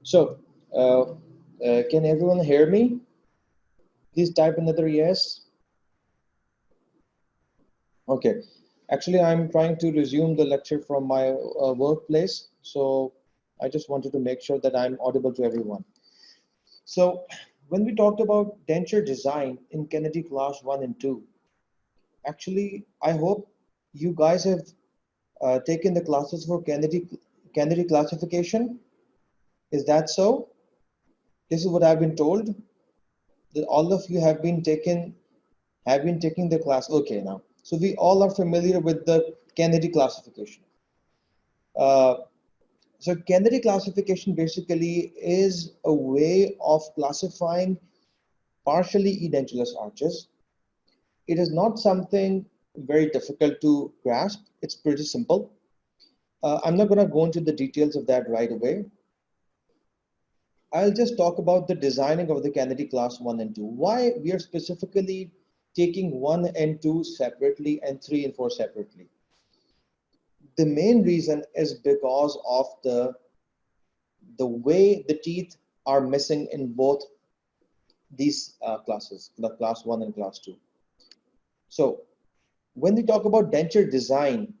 So, can everyone hear me? Please type another yes. Okay. Actually, I'm trying to resume the lecture from my workplace, so I just wanted to make sure that I'm audible to everyone. So, when we talked about denture design in Kennedy class 1 and 2, actually, I hope you guys have taken the classes for Kennedy classification. Is that so? This is what I've been told, that all of you have been taking the class. Okay, now. So we all are familiar with the Kennedy classification. Uh, so Kennedy classification basically is a way of classifying partially edentulous arches. It is not something very difficult to grasp. It's pretty simple. I'm not going to go into the details of that right away. I'll just talk about the designing of the Kennedy class 1 and 2. Why we are specifically taking 1 and 2 separately and 3 and 4 separately. The main reason is because of the way the teeth are missing in both these classes, the class 1 and class 2. So when we talk about denture design,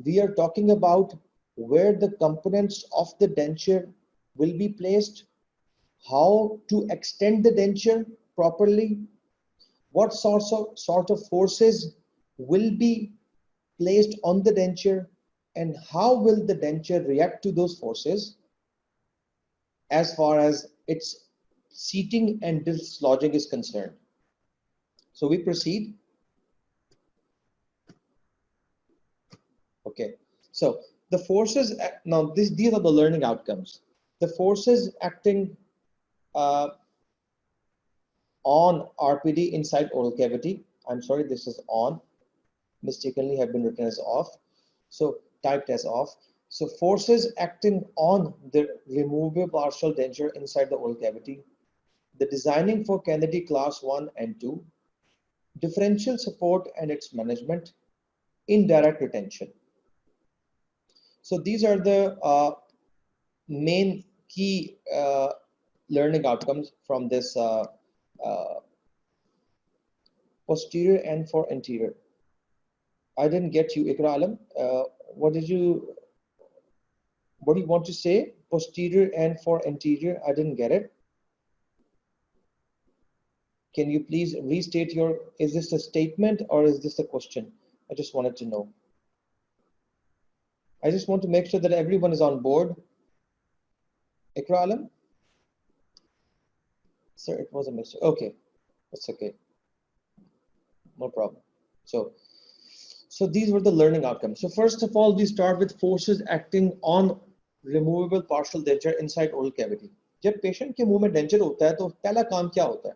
we are talking about where the components of the denture will be placed, how to extend the denture properly, what sort of forces will be placed on the denture, and how will the denture react to those forces as far as its seating and dislodging is concerned. So we proceed. Okay. So the forces, now these are the learning outcomes. The forces acting uh, on RPD inside oral cavity. I'm sorry, this is on. Mistakenly have been written as off. So typed as off. So forces acting on the removable partial denture inside the oral cavity, the designing for Kennedy class 1 and 2, differential support and its management, indirect retention. So these are the main key learning outcomes from this uh, posterior and for anterior. I didn't get you, Ikra Alam. What did you, what do you want to say? Posterior and for anterior, I didn't get it. Can you please restate your, is this a statement or is this a question? I just wanted to know. I just want to make sure that everyone is on board. Ikra Alam? Sir, it was a mistake. Okay, that's okay. No problem. So, so these were the learning outcomes. So first of all, we start with forces acting on removable partial denture inside oral cavity. जब patient के मुंह में denture होता है तो पहला काम क्या होता है?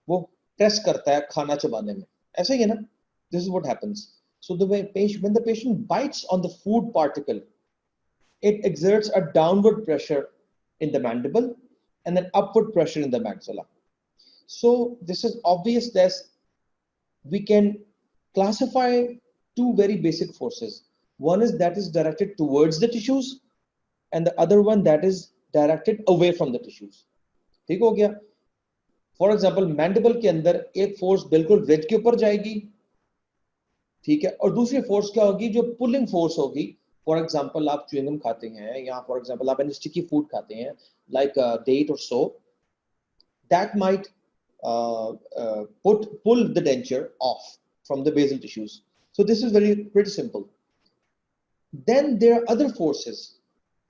वो प्रेस करता है खाना चबाने में. ऐसा ही है ना? This is what happens. So when the patient bites on the food particle, it exerts a downward pressure in the mandible and an upward pressure in the maxilla. So this is obvious that we can classify two very basic forces. One is that is directed towards the tissues, and the other one that is directed away from the tissues. ठीक हो गया? For example, mandible के अंदर एक force बिल्कुल ridge के ऊपर जाएगी, ठीक है, और दूसरी force क्या होगी जो pulling force होगी. For example, आप chewing gum खाते हैं या for example आप sticky food खाते हैं like date or so, that might pull the denture off from the basal tissues. So this is pretty simple. Then there are other forces.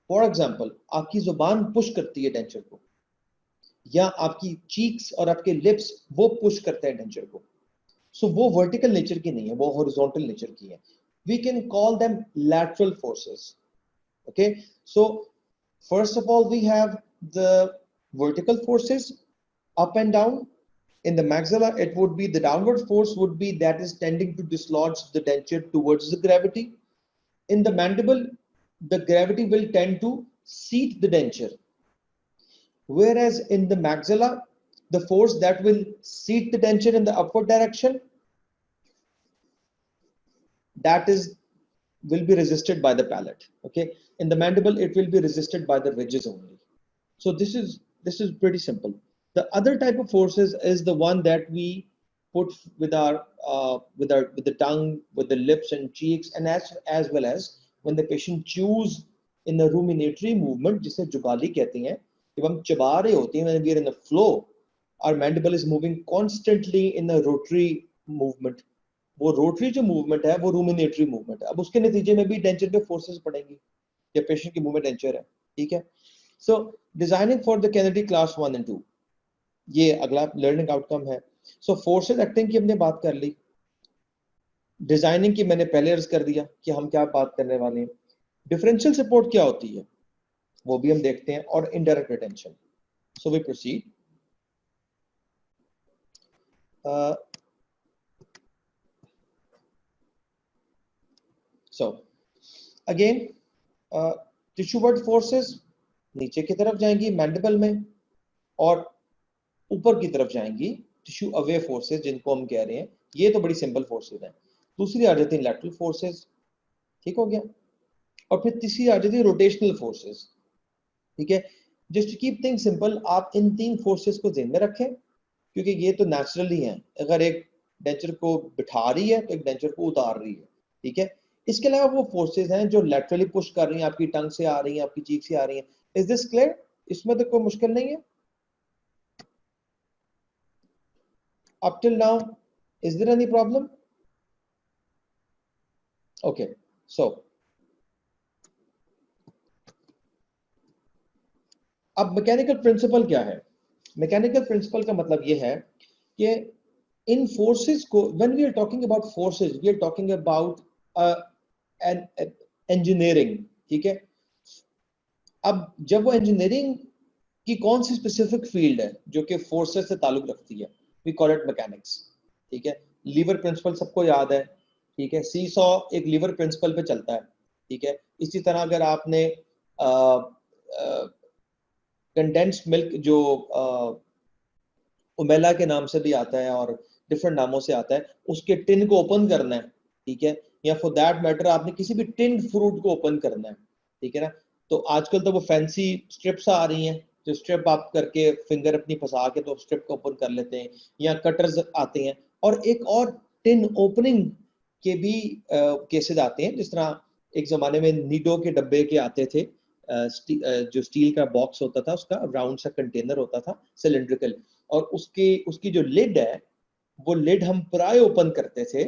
For example, आपकी जुबान push करती है denture को, या आपकी चीक्स और आपके लिप्स वो पुश करते हैं डेंचर को. So वो वर्टिकल नेचर की नहीं है, वो हॉरिजॉन्टल नेचर की है. We can call them lateral forces. Okay, so first of all we have the vertical forces up and down. In the maxilla, it would be the downward force would be that is tending to dislodge the denture towards the gravity. In the mandible, the gravity will tend to seat the denture. Whereas in the maxilla, the force that will seat the denture in the upward direction, that is will be resisted by the palate. Okay, in the mandible, it will be resisted by the ridges only. So this is pretty simple. The other type of forces is the one that we put with our with the tongue, with the lips and cheeks, and as well as when the patient chews in the ruminatory movement, जिसे जुगाली कहते हैं, जब हम चबा रहे होते हैं, when we are in the flow, our mandible is moving constantly in a rotary movement. वो रोटरी जो मूवमेंट है वो रूमिनेटरी मूवमेंट है. अब उसके नतीजे में भी डेंचर पे फोर्सेस पड़ेंगी या पेशेंट की मुंह में डेंचर है. ठीक है. So designing for the Kennedy class 1 and 2, ये अगला लर्निंग आउटकम है. सो फोर्सेस एक्टिंग की हमने बात कर ली. डिजाइनिंग की मैंने पहले अर्ज कर दिया कि हम क्या बात करने वाले हैं. डिफरेंशियल सपोर्ट क्या होती है वो भी हम देखते हैं, और indirect retention. So we proceed. So again tissue ward forces नीचे की तरफ जाएंगी मैंडिबल में, और ऊपर की तरफ जाएंगी टिश्यू अवे फोर्सेस, जिनको हम कह रहे हैं. ये तो बड़ी सिंपल फोर्सेस हैं. दूसरी आ जाती है लैटरल फोर्सेस. ठीक हो गया. और फिर तीसरी आ जाती है रोटेशनल फोर्सेस. ठीक है. Just to keep things simple, आप इन तीन फोर्सेस को ध्यान में रखें, क्योंकि ये तो नेचुरली हैं. अगर एक डेंचर को बिठा रही है तो एक डेंचर को उतार रही है. ठीक है. इसके अलावा वो फोर्सेस हैं जो लैटरली पुश कर रही हैं, आपकी टंग से आ रही हैं, आपकी चीक से आ रही हैं. Is this clear? इसमें तो कोई मुश्किल नहीं है. Up till now, is there any problem? Okay, so अब मैकेनिकल प्रिंसिपल क्या है? मैकेनिकल प्रिंसिपल का मतलब ये है कि इन फोर्सेस को, when we are talking about forces, we are talking about an engineering. ठीक है. अब जब वो इंजीनियरिंग की कौन सी स्पेसिफिक फील्ड है जो कि फोर्सेस से ताल्लुक रखती है, वी कॉल इट मैकेनिक्स. ठीक है. लीवर प्रिंसिपल सबको याद है. ठीक है. सी सॉ एक लीवर प्रिंसिपल पे चलता है. ठीक है. इसी तरह अगर आपने कंडेंस्ड मिल्क जो उमेला के नाम से भी आता है और डिफरेंट नामों से आता है, उसके टिन को ओपन करना है. ठीक है. या फॉर दैट मैटर आपने किसी भी टिन फ्रूट को ओपन करना है. ठीक है ना. तो आजकल तो वो फैंसी स्ट्रिप्स आ रही हैं, जो स्ट्रिप आप करके फिंगर अपनी फंसा के तो स्ट्रिप को ओपन कर लेते हैं, या कटर्स आते हैं. और एक और टिन ओपनिंग के भी केसेस आते हैं, जिस तरह एक जमाने में नीडो के डब्बे के आते थे, जो स्टील का बॉक्स होता था, उसका राउंड सा कंटेनर होता था सिलेंड्रिकल, और उसकी जो लिड है, वो लिड हम प्राय ओपन करते थे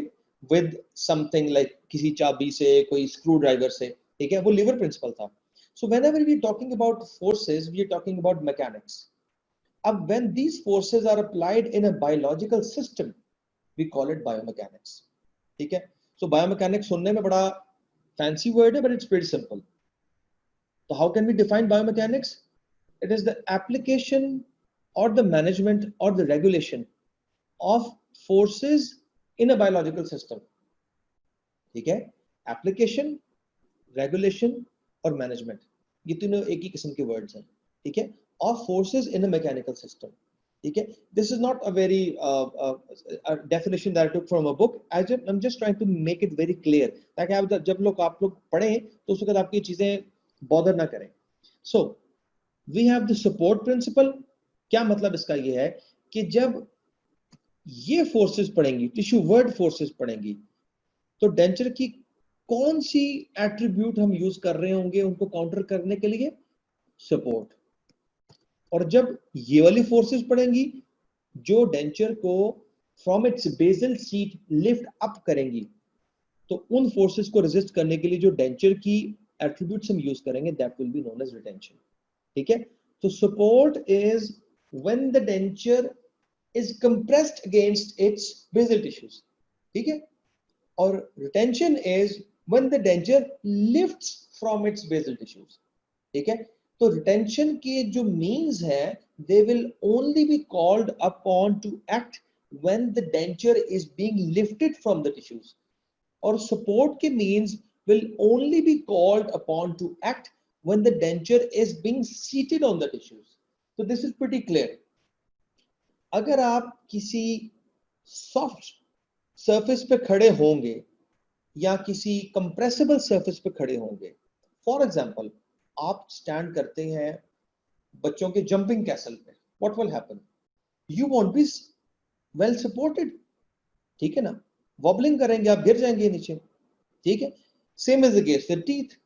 विद समथिंग लाइक किसी चाबी से, कोई स्क्रू ड्राइवर से. ठीक है. वो लीवर प्रिंसिपल था. So whenever we are talking about forces, we are talking about mechanics. अब when these forces are applied in a biological system, we call it biomechanics. ठीक है. So biomechanics सुनने में बड़ा fancy word है, but it's pretty simple. So how can we define biomechanics? It is the application or the management or the regulation of forces in a biological system. ठीक है. Application, regulation और management, ये तीनों एक ही किस्म के words हैं. ठीक है. Of forces in a mechanical system. ठीक है. This is not a very definition that I took from a book. I am just trying to make it very clear, ताकि आप लोग पढ़ें तो उसके बाद आपकी चीजें बॉदर ना करें. So we have the support principle. क्या मतलब इसका ये है कि जब ये फोर्सेस पढ़ेंगी, टिश्यू वर्ड फोर्सेस पढ़ेंगी, तो डेंचर की कौन सी एट्रीब्यूट हम यूज कर रहे होंगे उनको काउंटर करने के लिए? सपोर्ट. और जब ये वाली फोर्सेस पड़ेंगी जो डेंचर को from its basal seat lift up करेंगी, तो उन फोर्सेस को रेजिस्ट करने के लिए जो डेंचर की एट्रीब्यूट्स हम यूज करेंगे, that will be known as retention. ठीक है. तो support is when the denture is compressed against its basal tissues. ठीक है. और retention is when the denture lifts from its basal tissues. ठीक है. तो रिटेंशन के जो मीन्स है, they will only be called upon to act when the denture is being lifted from the tissues. और support के means will only be called upon to act when the denture is being seated on the tissues. So this is pretty clear. अगर आप किसी soft surface पे खड़े होंगे या किसी कंप्रेसिबल सरफेस पे खड़े होंगे, फॉर एग्जांपल आप स्टैंड करते हैं बच्चों के जंपिंग कैसल पे, what will happen? You won't be well supported, ठीक है ना, वॉबलिंग करेंगे, आप गिर जाएंगे नीचे, ठीक है। Same is the case with teeth.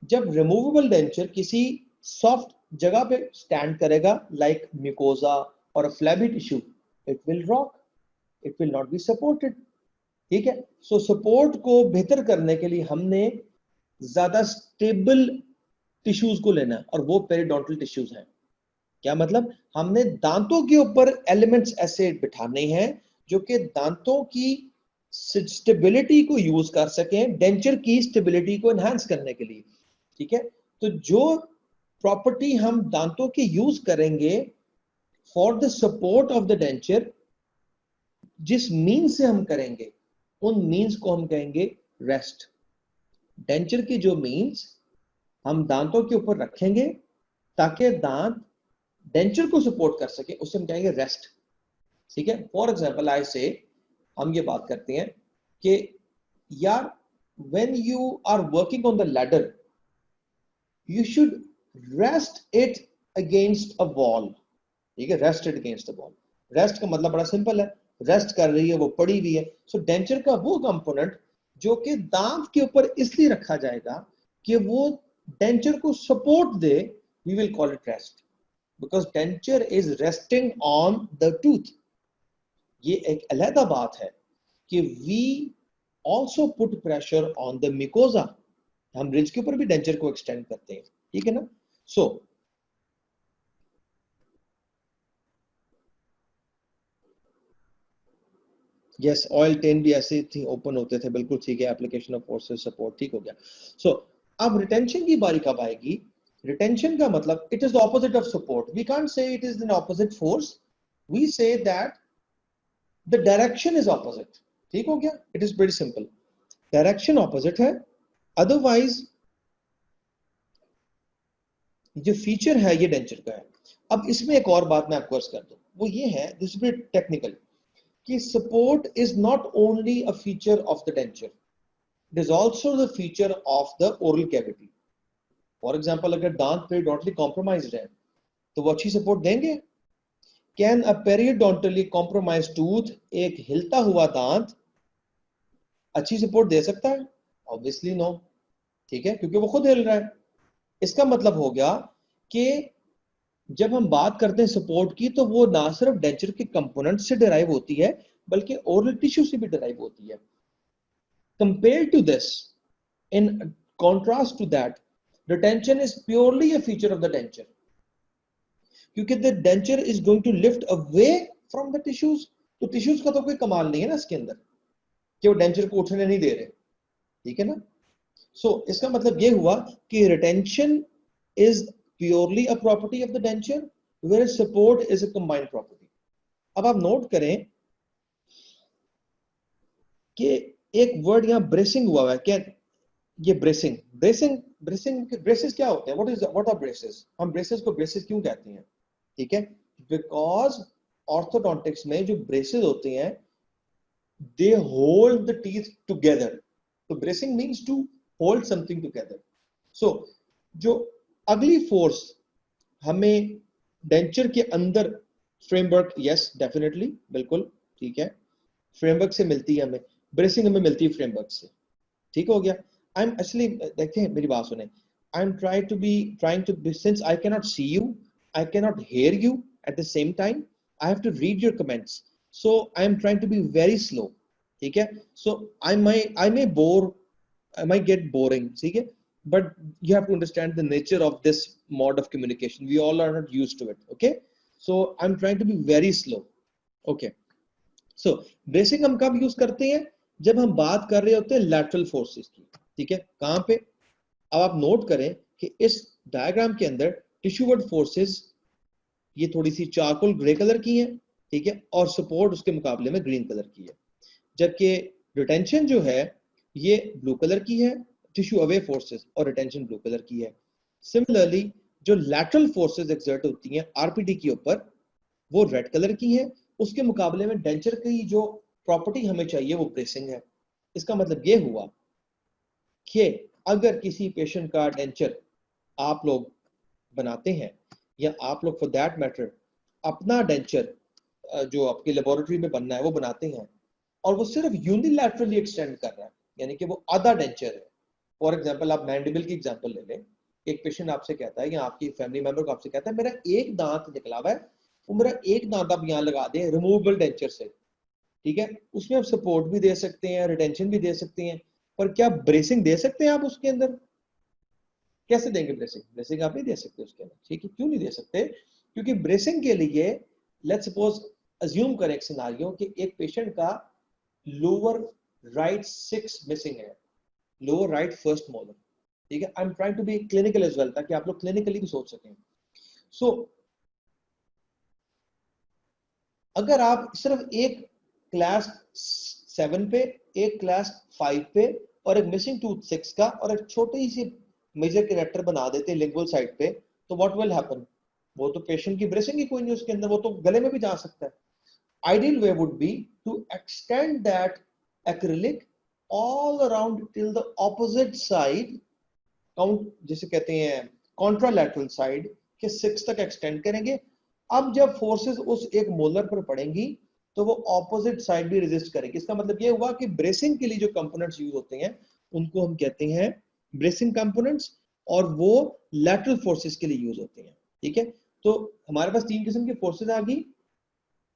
जब रिमूवेबल डेंचर किसी सॉफ्ट जगह पे स्टैंड करेगा लाइक म्यूकोजा और a flabby tissue, it will rock, it will not be supported, ठीक है। सो सपोर्ट को बेहतर करने के लिए हमने ज्यादा स्टेबल टिश्यूज को लेना है, और वो पेरिडोंटल टिश्यूज हैं। क्या मतलब? हमने दांतों के ऊपर एलिमेंट्स ऐसे बिठाने हैं जो कि दांतों की स्टेबिलिटी को यूज कर सकें, डेंचर की स्टेबिलिटी को एनहांस करने के लिए, ठीक है। तो जो प्रॉपर्टी हम दांतों के यूज करेंगे for the support of the denture, जिस मीन से हम करेंगे उन मीन्स को हम कहेंगे रेस्ट। डेंचर की जो मीन्स हम दांतों के ऊपर रखेंगे ताकि दांत डेंचर को सपोर्ट कर सके, उसे हम कहेंगे रेस्ट, ठीक है। फॉर एग्जाम्पल आई से, हम ये बात करते हैं कि यार when you are working on the ladder you should rest it against a wall, ठीक है, rest it against a wall. Rest का मतलब बड़ा सिंपल है, रेस्ट कर रही है, वो पड़ी हुई है। सो डेंचर का वो कंपोनेंट जो कि दांत के ऊपर इसलिए रखा जाएगा कि वो डेंचर को सपोर्ट दे, we will call it rest, because denture is resting on the tooth. ये एक अलहदा बात है कि we also put pressure on the mucosa, हम रिज के ऊपर भी डेंचर को एक्सटेंड करते हैं, ठीक है ना। सो यस, ऑयल टेन भी ऐसे थी, ओपन होते थे, बिल्कुल ठीक है, एप्लीकेशन ऑफ फोर्सेस सपोर्ट, ठीक हो गया। सो अब रिटेंशन की बारी कब आएगी? रिटेंशन का मतलब it is the opposite of support, we can't say it is an opposite force, we say that the direction is opposite, ठीक हो गया, it is very simple, direction opposite है। अदरवाइज जो फीचर है ये डेंचर का है। अब इसमें एक और बात मैं आपको अर्ज कर दूं, वो ये है, दिस इज वेरी टेक्निकल, कि support is not only a feature of the denture, it is also the feature of the oral cavity. For example, अगर दांत पेरिडोंटली कॉम्प्रोमाइज्ड है तो वो अच्छी सपोर्ट देंगे? कैन अ पेरिडोंटली कॉम्प्रोमाइज्ड टूथ, एक हिलता हुआ दांत, अच्छी सपोर्ट दे सकता है? ऑब्वियसली नो, ठीक है, क्योंकि वो खुद हिल रहा है। इसका मतलब हो गया कि जब हम बात करते हैं सपोर्ट की, तो वो ना सिर्फ डेंचर के कंपोनेंट से डिराइव होती है बल्कि ओरल टिश्यू से भी डिराइव होती है। Compared to this, in contrast to that, retention is purely a feature of the denture, क्योंकि the denture is going to lift away from the tissues, तो टिश्यूज का तो कोई कमाल नहीं है ना इसके अंदर कि वो डेंचर को उठने नहीं दे रहे, ठीक है ना। सो इसका मतलब ये हुआ कि retention is purely a property of the denture, where support is a combined property. अब आप नोट करें कि एक वर्ड यहां ब्रेसिंग हुआ है, क्या ये ब्रेसिंग? ब्रेसेस क्या होते हैं? What are braces? हम ब्रेसेस को ब्रेसेस क्यों कहते हैं? ठीक है, बिकॉज ऑर्थोडोंटिक्स में जो ब्रेसेस होते हैं they hold the teeth together, तो bracing means to hold something together. So जो अगली फोर्स हमें डेंचर के अंदर फ्रेमवर्क, यस डेफिनेटली, बिल्कुल ठीक है, फ्रेमवर्क से मिलती है हमें, ब्रेसिंग हमें मिलती है फ्रेमवर्क से, ठीक हो गया। आई एम एक्चुअली, देखते हैं, मेरी बात सुने, I am trying to be, since I can not see you, I can not hear you at the same time, I have to read your comments, so I am trying to be very slow, ठीक है। So I may bore, I might get boring, ठीक है, but you have to understand the nature of this mode of communication. We all are not used to it, okay? So I'm trying to be very slow, okay? So bracing हम कब use करते हैं? जब हम बात कर रहे होते हैं lateral forces की, ठीक है, कहां पे? अब आप नोट करें कि इस डायग्राम के अंदर टिश्यूवर्ड फोर्सेस ये थोड़ी सी चारकोल ग्रे कलर की है, ठीक है, और सपोर्ट उसके मुकाबले में ग्रीन कलर की है, जबकि रिटेंशन जो है ये ब्लू कलर की है, टिश्यू अवे फोर्सेस, और रिटेंशन ब्लू कलर की है। सिमिलरली जो लैटरल फोर्सेस एक्सर्ट होती हैं आरपीटी के ऊपर वो रेड कलर की है, उसके मुकाबले में डेंचर की जो प्रॉपर्टी हमें चाहिए वो ब्रेसिंग है। इसका मतलब ये हुआ कि अगर किसी पेशेंट का डेंचर आप लोग बनाते हैं या आप लोग फॉर दैट मैटर अपना डेंचर जो आपकी लेबोरेटरी में बनना है वो बनाते हैं और वो सिर्फ यूनिलैटरली एक्सटेंड कर रहा है, यानी कि वो आधा डेंचर है। फॉर एग्जांपल आप मैंडिबल की एग्जांपल ले लें, एक पेशेंट आपसे कहता है या आपकी फैमिली मेंबर को आपसे कहता है मेरा एक दांत निकला हुआ है, वो मेरा एक दांत आप यहाँ लगा दें रिमूवेबल डेंचर से, ठीक है, उसमें आप सपोर्ट भी दे सकते हैं, रिटेंशन भी दे सकते हैं, पर क्या ब्रेसिंग दे सकते हैं आप उसके अंदर? कैसे देंगे ब्रेसिंग? ब्रेसिंग आप नहीं दे सकते उसके अंदर, ठीक है, क्यों नहीं दे सकते? क्योंकि ब्रेसिंग के लिए लेट्स सपोज अज्यूम करें एक सिनारियो कि एक पेशेंट का लोअर राइट 6 मिसिंग है, लोअर राइट फर्स्ट मोलर, ठीक है, I am trying to be clinical as well ताकि आप लोग क्लिनिकली भी सोच सकें। सो अगर आप सिर्फ एक क्लास 7 पे, एक क्लास 5 पे और एक मिसिंग टूथ 6 का और एक छोटी सी मेजर कैरेक्टर बना देते हैं लिंगुअल साइड पे, तो व्हाट विल हैपन? वो तो पेशेंट की ब्रेसिंग ही कोई नहीं उसके अंदर, वो तो गले में भी जा सकता है। Ideal way would be to extend that acrylic all around till the opposite side, count जिसे कहते हैं कॉन्ट्रालैटरल साइड के 6 तक एक्सटेंड करेंगे। अब जब फोर्सेस उस एक मोलर पर पड़ेंगी तो वो ऑपोजिट साइड भी रेजिस्ट करेगी। इसका मतलब ये हुआ कि ब्रेसिंग के लिए जो कंपोनेंट्स यूज होते हैं उनको हम कहते हैं ब्रेसिंग कंपोनेंट्स, और वो लैटरल फोर्सेस के लिए यूज होते हैं, ठीक है। तो हमारे पास 3 किस्म की फोर्सेस आ गई,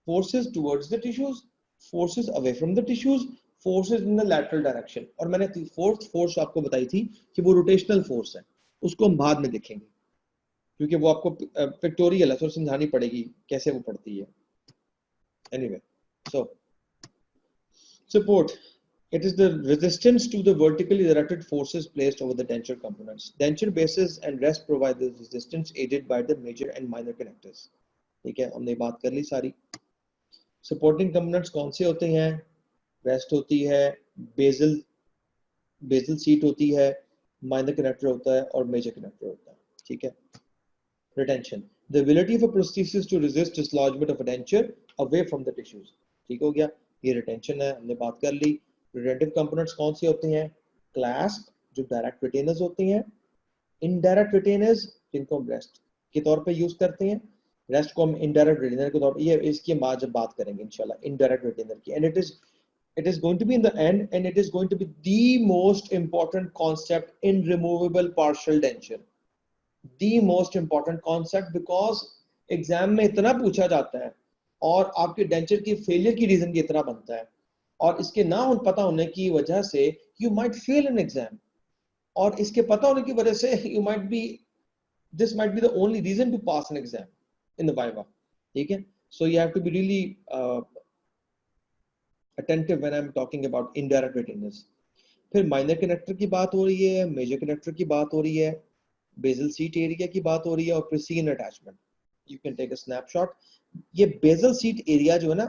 forces towards the tissues, forces away from the tissues, forces in the lateral direction। और मैंने फोर्थ फोर्स आपको बताई थी कि वो रोटेशनल फोर्स है, उसको हम बाद में देखेंगे क्योंकि वो आपको पिक्टोरियल है, तो समझानी पड़ेगी कैसे वो पड़ती है। Anyway, so support, it is the resistance to the vertically directed forces placed over the denture components. Denture bases and rest provide the resistance aided by the major and minor connectors। ठीक है, हमने बात कर ली सारी। Supporting components कौन से होते हैं? रेस्ट होती है, बेजल बेजल सीट होती है, माइनर कनेक्टर होता है और मेजर कनेक्टर होता है, ठीक है। Retention, the ability of a prosthesis to resist dislodgement of a denture away from the tissues, ठीक हो गया, ये रिटेंशन है, हमने बात कर ली। रिटेंटिव कंपोनेंट्स कौन से होते हैं? क्लैस्प जो डायरेक्ट रिटेनर्स होते हैं, इनडायरेक्ट रिटेनर्स जिनको हम रेस्ट के तौर पे यूज करते हैं, रेस्ट को हम इनडायरेक्ट रिटेनर के तौर पे, ये इसकी हम बाद जब बात करेंगे इंशाल्लाह इनडायरेक्ट रिटेनर की। And it is going to be in the end and it is going to be the most important concept in removable partial denture, the most important concept because exam में इतना पूछा जाता है और आपके denture की failure की reason भी इतना बनता है, और इसके ना पता होने की वजह से you might fail an exam, और इसके पता होने की वजह से you might be, this might be the only reason to pass an exam in the viva, ठीक है। so you have to be really attentive when I'm talking about indirect retainers। फिर माइनर कनेक्टर की बात हो रही है, major connector की बात हो रही है, बेजल सीट एरिया की बात हो रही है और precision attachment. You can take a snapshot. ये बेजल सीट एरिया जो है ना,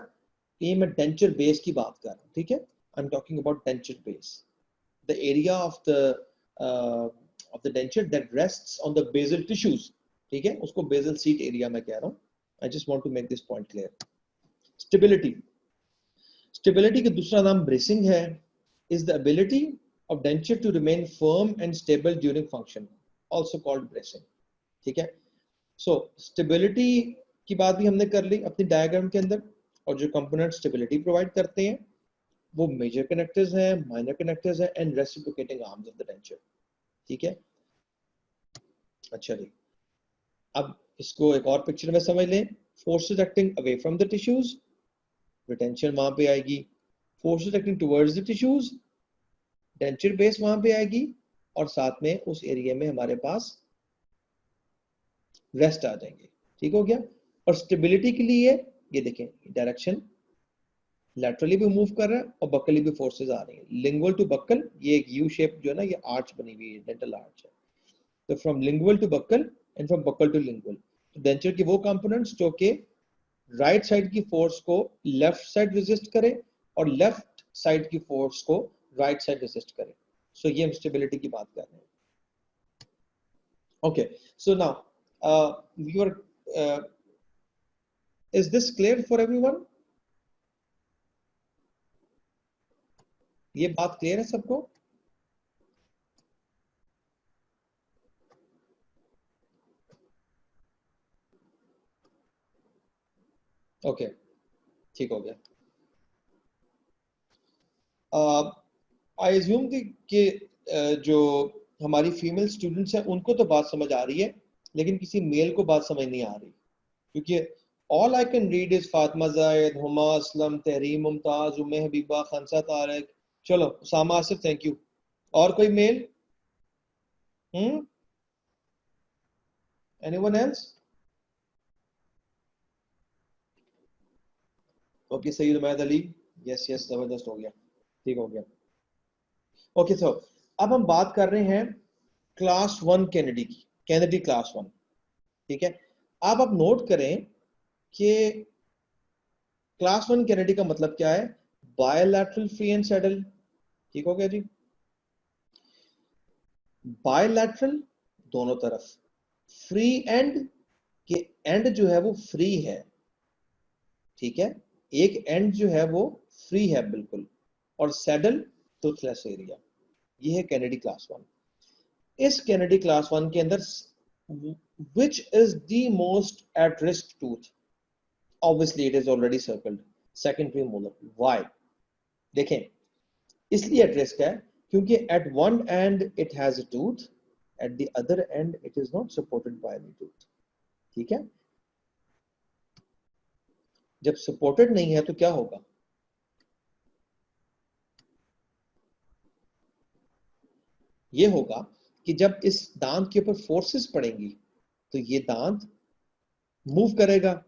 ये मैं डेंचर बेस की बात कर रहा हूँ, ठीक है, I am talking about denture base, the area of the denture that rests on the basal tissues, ठीक है, उसको बेजल सीट एरिया में कह रहा हूँ। I just want to make this point clear. Stability, stability का दूसरा नाम ब्रेसिंग है, is the ability of denture to remain firm and stable during function, also called bracing, ठीक है। so stability की बात भी हमने कर ली अपनी डायग्राम के अंदर, और जो कंपोनेंट स्टेबिलिटी प्रोवाइड करते हैं वो मेजर कनेक्टर्स हैं, माइनर कनेक्टर्स हैं and reciprocating arms of the denture, ठीक है। अच्छा जी, अब इसको एक और पिक्चर में समझ लें। Forces acting away from the tissues, retention वहां पे आएगी। Forces acting towards the tissues, denture base वहां पे आएगी, और साथ में उस एरिया में हमारे पास रेस्ट आ जाएंगे, ठीक हो गया। और स्टेबिलिटी के लिए ये देखें डायरेक्शन लैटरली भी मूव कर रहा है और बक्कली भी फोर्सेस आ रही है, लिंगुअल टू बक्कल, ये एक यू शेप जो है ना, ये आर्च बनी हुई है, डेंटल आर्च है। तो from lingual to buccal and from buccal to lingual, तो डेंचर के वो कंपोनेंट्स जो के राइट साइड की फोर्स को लेफ्ट साइड रेजिस्ट करे और लेफ्ट साइड की फोर्स को राइट साइड रेजिस्ट करे। सो ये हम स्टेबिलिटी की बात कर रहे हैं। Okay, so now is this clear for everyone? ये बात क्लियर है सबको? ओके, ठीक हो गया। आई एज्यूम कि जो हमारी फीमेल स्टूडेंट्स हैं उनको तो बात समझ आ रही है, लेकिन किसी मेल को बात समझ नहीं आ रही, क्योंकि all I can read is Fatima Zaid, Huma Aslam, Tahreem Mumtaz, Umme Habiba, Khansa Tariq, चलो उसामा आसिफ, थैंक यू। और कोई male? Anyone else? Okay, Saeed Umaid Ali, yes yes, जबरदस्त हो गया, ठीक हो गया। ओके, सो अब हम बात कर रहे हैं क्लास वन कैनेडी की, कैनेडी क्लास वन, ठीक है। अब आप नोट करें कि क्लास वन कैनेडी का मतलब क्या है? बायलैटरल फ्री एंड सैडल, ठीक हो गया जी। बायलैटरल दोनों तरफ, फ्री एंड के एंड जो है वो फ्री है, ठीक है, एक एंड जो है वो फ्री है बिल्कुल, और सैडल टूथलेस एरिया, ये है कैनेडी क्लास वन। इस कैनेडी क्लास वन के अंदर which is the most at risk tooth? Obviously it is already circled, second premolar. Why? देखें, इसलिए एट रिस्क है क्योंकि at one end it has a tooth, at the other end it is not supported by any tooth, ठीक है। जब supported नहीं है तो क्या होगा? ये होगा कि जब इस दांत के ऊपर फोर्सेस पड़ेंगी तो ये दांत मूव करेगा,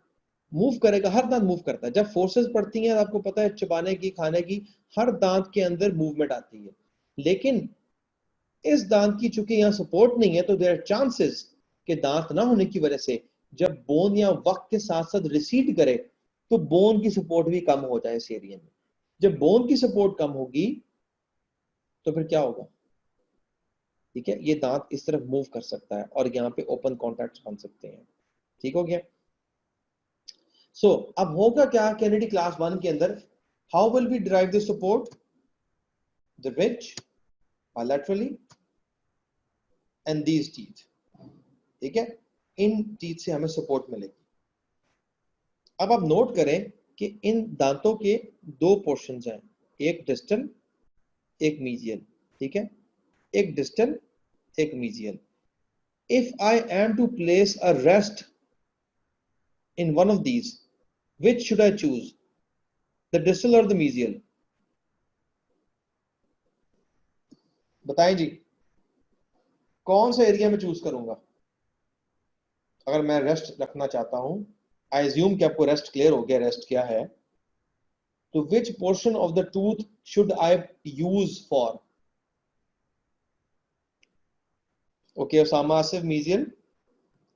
मूव करेगा, हर दांत मूव करता है। जब फोर्सेस पड़ती हैं आपको पता है, चबाने की, खाने की, हर दांत के अंदर मूवमेंट आती है। लेकिन इस दांत की चूंकि यहाँ सपोर्ट नहीं है तो देयर चांसेस कि दांत ना होने की वजह से जब बोन या वक्त के साथ साथ रिसीड करे तो बोन की सपोर्ट भी कम हो जाए इस एरिया में। जब बोन की सपोर्ट कम होगी तो फिर क्या होगा? ठीक है, ये दांत इस तरफ मूव कर सकता है और यहाँ पे ओपन कॉन्टैक्ट बन सकते हैं, ठीक हो गया। सो अब होगा क्या कैनेडी क्लास वन के अंदर? How will we derive the support? The ridge bilaterally and these teeth, ठीक है, इन टीथ से हमें सपोर्ट मिलेगी। अब आप नोट करें कि इन दांतों के दो पोर्शन हैं, एक डिस्टल, एक मीजियल, ठीक है, एक डिस्टल, एक mesial. If I am to place a rest in one of these, which should I choose, the distal or the mesial? बताएं जी, कौन सा एरिया में चूज करूंगा अगर मैं रेस्ट रखना चाहता हूं? आई एज्यूम कि आपको रेस्ट क्लियर हो गया, रेस्ट क्या है। तो which portion of the tooth should I use for? Okay, Osama Asif, mesial.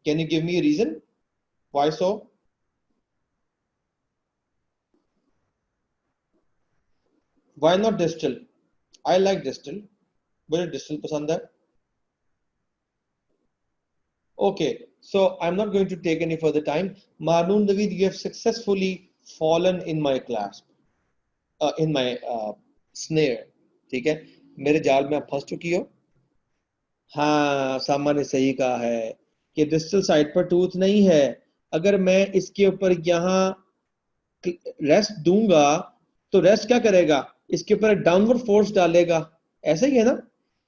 Can you give me a reason why so? Why not distal? I like distal, मुझे distal पसंद है। Okay, so I'm not going to take any further time. Marnoon Naveed, you have successfully fallen in my clasp, in my snare, ठीक है, मेरे जाल में आप फंस चुकी हो। हाँ, सामा ने सही कहा है कि डिस्टल साइड पर टूथ नहीं है। अगर मैं इसके ऊपर यहाँ रेस्ट दूंगा तो रेस्ट क्या करेगा? इसके ऊपर डाउनवर्ड फोर्स डालेगा, ऐसा ही है ना?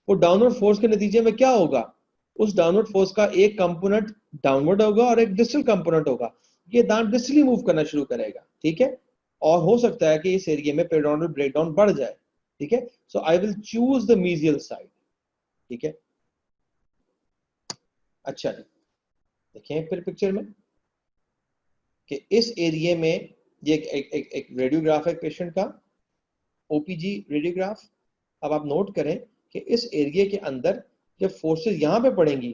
वो डाउनवर्ड फोर्स के नतीजे में क्या होगा? उस डाउनवर्ड फोर्स का एक कंपोनेंट डाउनवर्ड होगा और एक डिस्टल कंपोनेंट होगा। ये दांत डिस्टली मूव करना शुरू करेगा, ठीक है, और हो सकता है कि इस एरिया में पेरिडोनल ब्रेकडाउन बढ़ जाए, ठीक है। So I will choose the mesial side, ठीक है। अच्छा जी, देखें फिर पिक्चर में कि इस एरिया में ये एक रेडियोग्राफ है पेशेंट का, ओपीजी रेडियोग्राफ। अब आप नोट करें कि इस एरिया के अंदर जब फोर्सेस यहां पे पड़ेंगी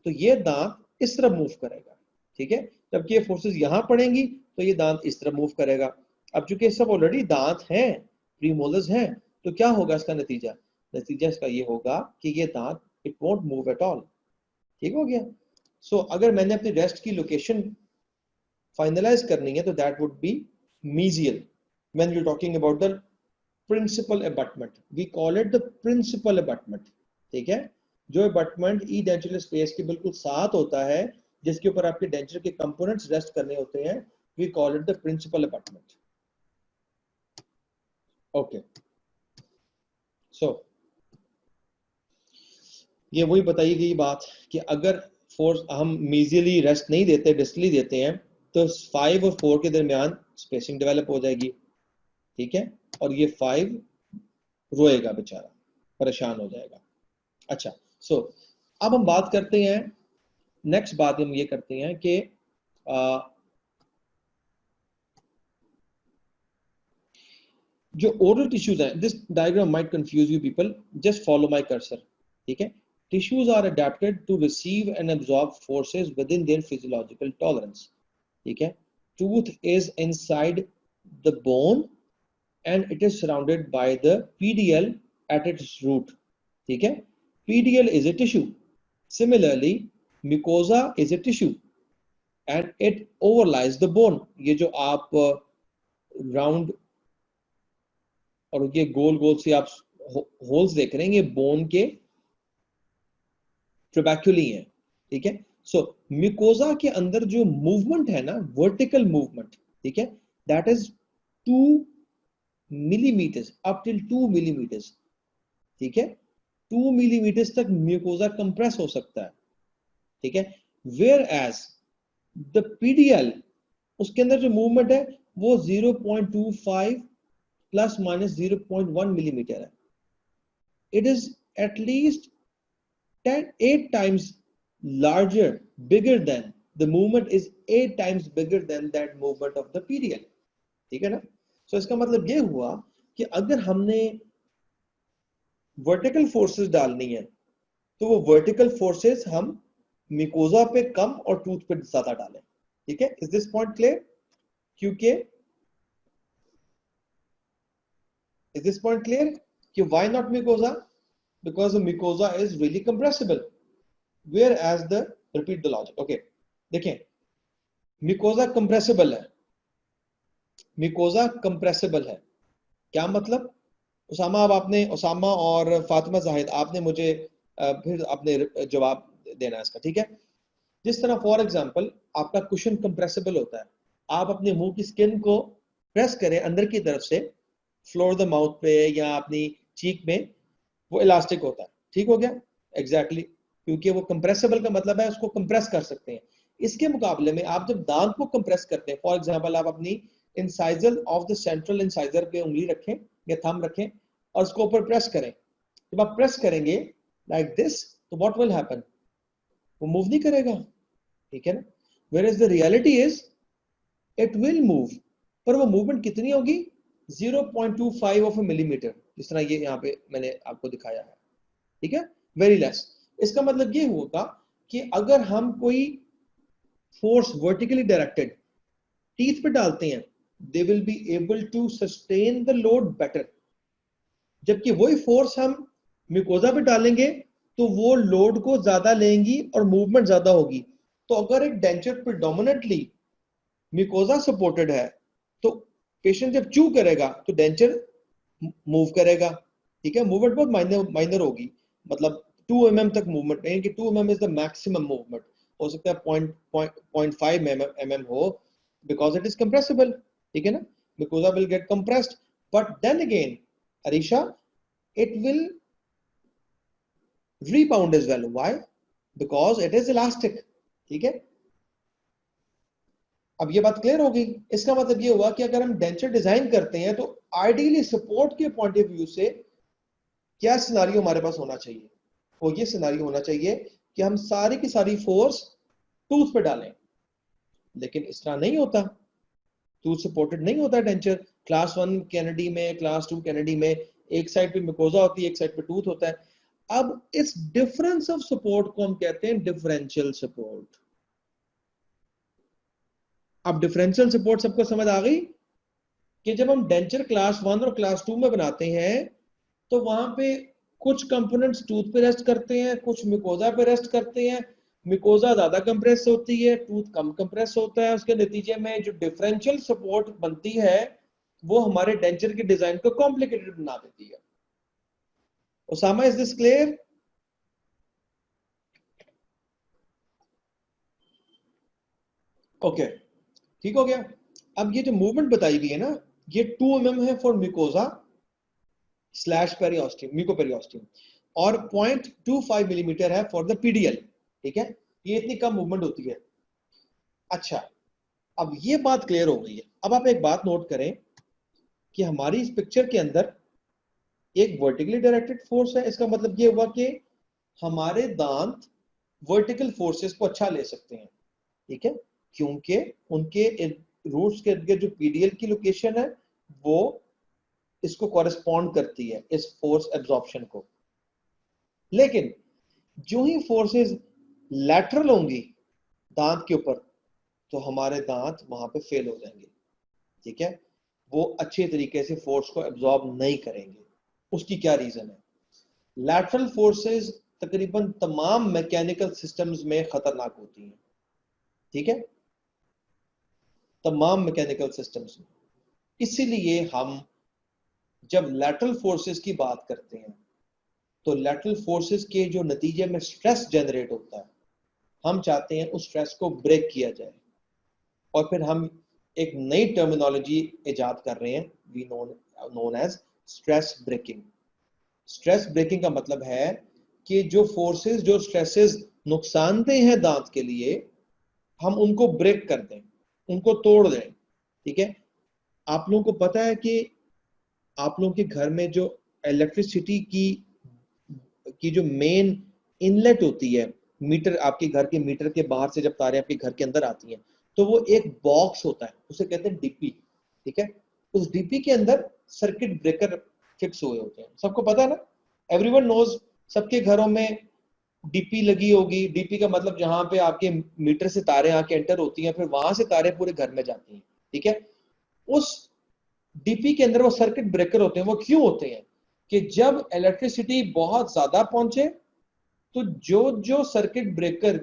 तो ये दांत इस तरफ मूव करेगा, ठीक है, जबकि ये फोर्सेस यहां पड़ेंगी तो ये दांत इस तरफ मूव करेगा। अब चूंकि सब ऑलरेडी दांत हैं, प्रीमोलर्स हैं, तो क्या होगा इसका नतीजा? नतीजा इसका ये होगा कि ये दांत it won't move at all, ठीक हो गया। सो अगर मैंने अपनी रेस्ट की लोकेशन फाइनलाइज करनी है तो that would be mesial when you talking about the principal abutment, we call it the principal abutment, ठीक है। जो अबटमेंट ई डेंचुरल स्पेस के बिल्कुल साथ होता है, जिसके ऊपर आपके डेंचर के कंपोनेंट्स रेस्ट करने होते हैं, we call it the principal abutment. Okay, so ये वही बताई गई बात कि अगर फोर्स हम मीजियली रेस्ट नहीं देते, डिस्टली देते हैं, तो 5 और 4 के दरमियान स्पेसिंग डेवलप हो जाएगी, ठीक है, और ये 5 रोएगा बेचारा, परेशान हो जाएगा। अच्छा, सो अब हम बात करते हैं, नेक्स्ट बात हम ये करते हैं कि जो ओरल टिश्यूज हैं, this diagram might confuse you people, just follow my cursor, ठीक है। Tissues are adapted to receive and absorb forces within their physiological tolerance, ठीक है। Tooth is inside the bone and it is surrounded by the PDL at its root, ठीक है। PDL is a tissue. Similarly, mucosa is a tissue and it overlies the bone. ये जो आप round और ये गोल गोल से आप होल्स देख रहे हैं, ये बोन के ट्रबैक्यूली हैं, ठीक है। सो म्यूकोजा के अंदर जो मूवमेंट है ना, वर्टिकल मूवमेंट, ठीक है, that is 2 millimetres, up till 2 millimetres, ठीक है। 2 मिलीमीटर्स तक म्यूकोजा कंप्रेस हो सकता है, ठीक है। वेयर एज द पीडीएल, उसके अंदर जो मूवमेंट है वो 0.25 प्लस माइनस 0.1 मिलीमीटर है। It is at least 8 times larger, bigger than, the movement is 8 times bigger than that movement of the PDL, ठीक है ना। सो इसका मतलब ये हुआ कि अगर हमने वर्टिकल फोर्सेस डालनी है तो वो वर्टिकल फोर्सेस हम मिकोजा पे कम और टूथ पे ज्यादा डालें, ठीक है। Is this point clear? क्योंकि इज दिस पॉइंट क्लियर कि why not mucosa? Because the mucosa is really compressible, whereas the, repeat the logic, okay. देखें, मिकोजा कंप्रेसिबल है, मिकोजा कंप्रेसिबल है, क्या मतलब? उसामा, अब आपने, उसामा और फातिमा जाहिद, आपने मुझे फिर अपने जवाब देना है इसका, ठीक है। जिस तरह फॉर एग्जांपल आपका कुशन कंप्रेसिबल होता है, आप अपने मुंह की स्किन को प्रेस करें अंदर की तरफ से, फ्लोर द माउथ पे या अपनी चीक में, वो इलास्टिक होता है, ठीक हो गया, एग्जैक्टली क्योंकि वो कंप्रेसिबल का मतलब है उसको कंप्रेस कर सकते हैं। इसके मुकाबले में आप जब दांत को कंप्रेस करते हैं, फॉर एग्जांपल आप अपनी incisor of the central incisor पे उंगली रखें या थंब रखें और उसको ऊपर प्रेस करें, जब आप प्रेस करेंगे लाइक दिस, तो व्हाट विल हैपन? वो मूव नहीं करेगा, ठीक है ना। Where is the reality is it will move, पर वो मूवमेंट कितनी होगी? 0.25 ऑफ ए मिलीमीटर, जिस तरह ये यहाँ पे मैंने आपको दिखाया है, ठीक है, वेरी लेस। इसका मतलब ये होगा कि अगर हम कोई फोर्स वर्टिकली डायरेक्टेड टीथ पे डालते हैं, they will be able to sustain the load better, जबकि वही फोर्स हम म्यूकोजा पे डालेंगे तो वो लोड को ज्यादा लेंगी और मूवमेंट ज्यादा होगी। तो अगर एक डेंचर प्रिडोमिनेंटली म्यूकोजा सपोर्टेड है तो पेशेंट जब चू करेगा तो डेंचर मूव करेगा, ठीक है, मूवमेंट बहुत माइनर होगी, मतलब 2 mm तक मूवमेंट नहीं कि 2 mm is the maximum movement, हो सकता है 0.5 mm हो, बिकॉज इट इज कंप्रेसिबल, ठीक है ना, mucosa will get compressed, but then again Arisha, it will rebound as well. Why? Because it is elastic, ठीक है। अब ये बात क्लियर होगी। इसका मतलब ये हुआ कि अगर हम डेंचर डिजाइन करते हैं तो आइडियली सपोर्ट के पॉइंट ऑफ व्यू से क्या सिनारियो हमारे पास होना चाहिए? वो ये सिनारियो होना चाहिए कि हम सारी की सारी फोर्स टूथ पे डालें, लेकिन इस तरह नहीं होता, टूथ सपोर्टेड नहीं होता डेंचर। क्लास 1 कैनेडी में, क्लास 2 कैनेडी में एक साइड पे मिकोजा होती है, एक साइड पे टूथ होता है। अब इस डिफरेंस ऑफ सपोर्ट को हम कहते हैं डिफरेंशियल सपोर्ट। अब डिफरेंशियल सपोर्ट सबको समझ आ गई कि जब हम डेंचर क्लास 1 और क्लास 2 में बनाते हैं तो वहां पे कुछ कंपोनेंट्स टूथ पे रेस्ट करते हैं, कुछ मिकोजा पे रेस्ट करते हैं, मिकोजा ज्यादा कंप्रेस होती है, टूथ कम कंप्रेस होता है, उसके नतीजे में जो डिफरेंशियल सपोर्ट बनती है वो हमारे डेंचर के डिजाइन को कॉम्प्लिकेटेड बना देती है। Usama, is this clear? Okay, ठीक हो गया। अब ये जो मूवमेंट बताई गई है ना, ये 2 mm है फॉर म्यूकोजा स्लैश पेरियोस्टियम, म्यूकोपेरियोस्टियम, और 0.25 मिलीमीटर है फॉर द पीडीएल। ठीक है, ये इतनी कम मूवमेंट होती है। अच्छा, अब ये बात क्लियर हो गई है। अब आप एक बात नोट करें कि हमारी इस पिक्चर के अंदर एक वर्टिकली डायरेक्टेड फोर्स है। इसका मतलब ये हुआ कि हमारे दांत वर्टिकल फोर्सेस को अच्छा ले सकते हैं। ठीक है, क्योंकि उनके रूट्स के इर्द जो पीडीएल की लोकेशन है वो इसको कॉरेस्पॉन्ड करती है, इस फोर्स एब्जॉर्प्शन को। लेकिन जो ही फोर्सेस लैटरल होंगी दांत के ऊपर, तो हमारे दांत वहां पे फेल हो जाएंगे। ठीक है, वो अच्छे तरीके से फोर्स को एब्जॉर्ब नहीं करेंगे। उसकी क्या रीजन है? लैटरल फोर्सेस तकरीबन तमाम मैकेनिकल सिस्टम्स में खतरनाक होती हैं। ठीक है, तमाम मैकेनिकल सिस्टम्स में। इसीलिए हम जब लैटरल फोर्सेस की बात करते हैं तो लैटरल फोर्सेस के जो नतीजे में स्ट्रेस जनरेट होता है, हम चाहते हैं उस स्ट्रेस को ब्रेक किया जाए। और फिर हम एक नई टर्मिनोलॉजी इजाद कर रहे हैं, we known as stress breaking. Stress breaking का मतलब है कि जो फोर्सेस, जो स्ट्रेसेस नुकसानदेह हैं दांत के लिए, हम उनको ब्रेक कर दें, उनको तोड़ दें। ठीक है, आप लोगों को पता है कि आप लोगों के घर में जो इलेक्ट्रिसिटी की जो मेन इनलेट होती है, मीटर, आपके घर के मीटर के बाहर से जब तारें आपके घर के अंदर आती हैं, तो वो एक बॉक्स होता है, उसे कहते हैं डीपी। ठीक है, उस डीपी के अंदर सर्किट ब्रेकर फिक्स हुए होते हैं। सबको पता है ना, एवरीवन नोज, सबके घरों में डीपी लगी होगी। डीपी का मतलब जहां पे आपके मीटर से तारें आके एंटर होती हैं, फिर वहां से तारें पूरे घर में जाती हैं। ठीक है, उस डीपी के अंदर वो सर्किट ब्रेकर होते हैं। वो क्यों होते हैं? कि जब इलेक्ट्रिसिटी बहुत ज्यादा पहुंचे तो जो जो सर्किट ब्रेकर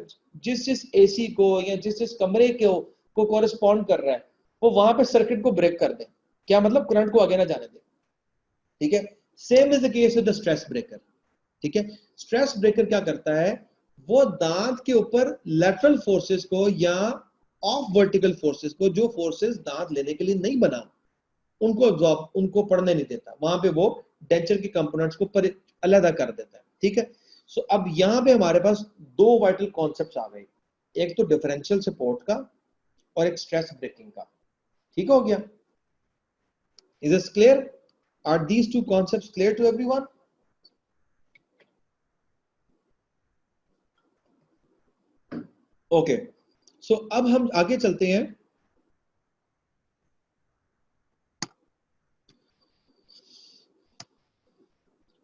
जिस जिस एसी को या जिस जिस कमरे को कॉरेस्पॉन्ड कर रहा है, वो वहां पे सर्किट को ब्रेक कर दे। क्या मतलब? करंट को आगे ना जाने दे। ठीक है, same is the case with the stress breaker. ठीक है, स्ट्रेस ब्रेकर क्या करता है? वो दांत के ऊपर लेटरल फोर्सेस को या ऑफ वर्टिकल फोर्सेस को, जो फोर्सेस दांत लेने के लिए नहीं बना, उनको एब्जॉर्ब, उनको पढ़ने नहीं देता। वहां पे वो डेंचर के कंपोनेंट्स को अलग कर देता है। ठीक है, सो अब यहां पे हमारे पास दो वाइटल कॉन्सेप्ट्स आ गए, एक तो डिफरेंशियल सपोर्ट का और एक स्ट्रेस ब्रेकिंग का। ठीक हो गया? Is this clear? Are these two concepts clear to everyone? Okay, so अब हम आगे चलते हैं।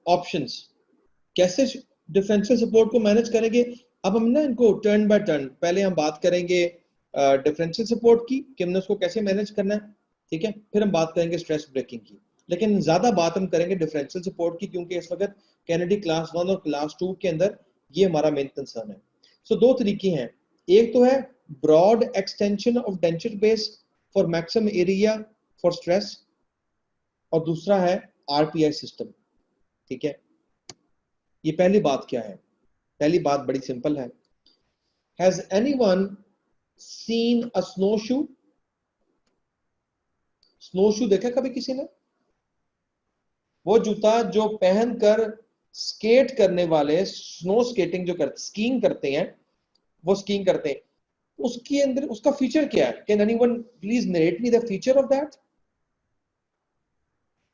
ऑप्शंस कैसे डिफरेंशियल सपोर्ट को मैनेज करेंगे। अब हम ना इनको टर्न बाय टर्न, पहले हम बात करेंगे डिफरेंशियल सपोर्ट की कि हमने उसको कैसे मैनेज करना है। ठीक है, फिर हम बात करेंगे स्ट्रेस ब्रेकिंग की। लेकिन ज्यादा बात हम करेंगे डिफरेंशियल सपोर्ट की, क्योंकि इस वक्त कैनेडी क्लास 1 और क्लास 2 के अंदर ये हमारा मेन कंसर्न है। सो दो तरीके हैं, एक तो है broad extension of denture base for maximum area for stress, और दूसरा है आरपीआई सिस्टम। ठीक है, ये पहली बात क्या है? पहली बात बड़ी सिंपल है। Has anyone seen a snowshoe? स्नोशू देखा कभी किसी ने? वो जूता जो पहनकर स्केट करने वाले, स्नो स्केटिंग जो करते, स्कीइंग करते हैं, वो स्कीइंग करते हैं, उसके अंदर उसका फीचर क्या है? Can anyone please narrate me the feature of that?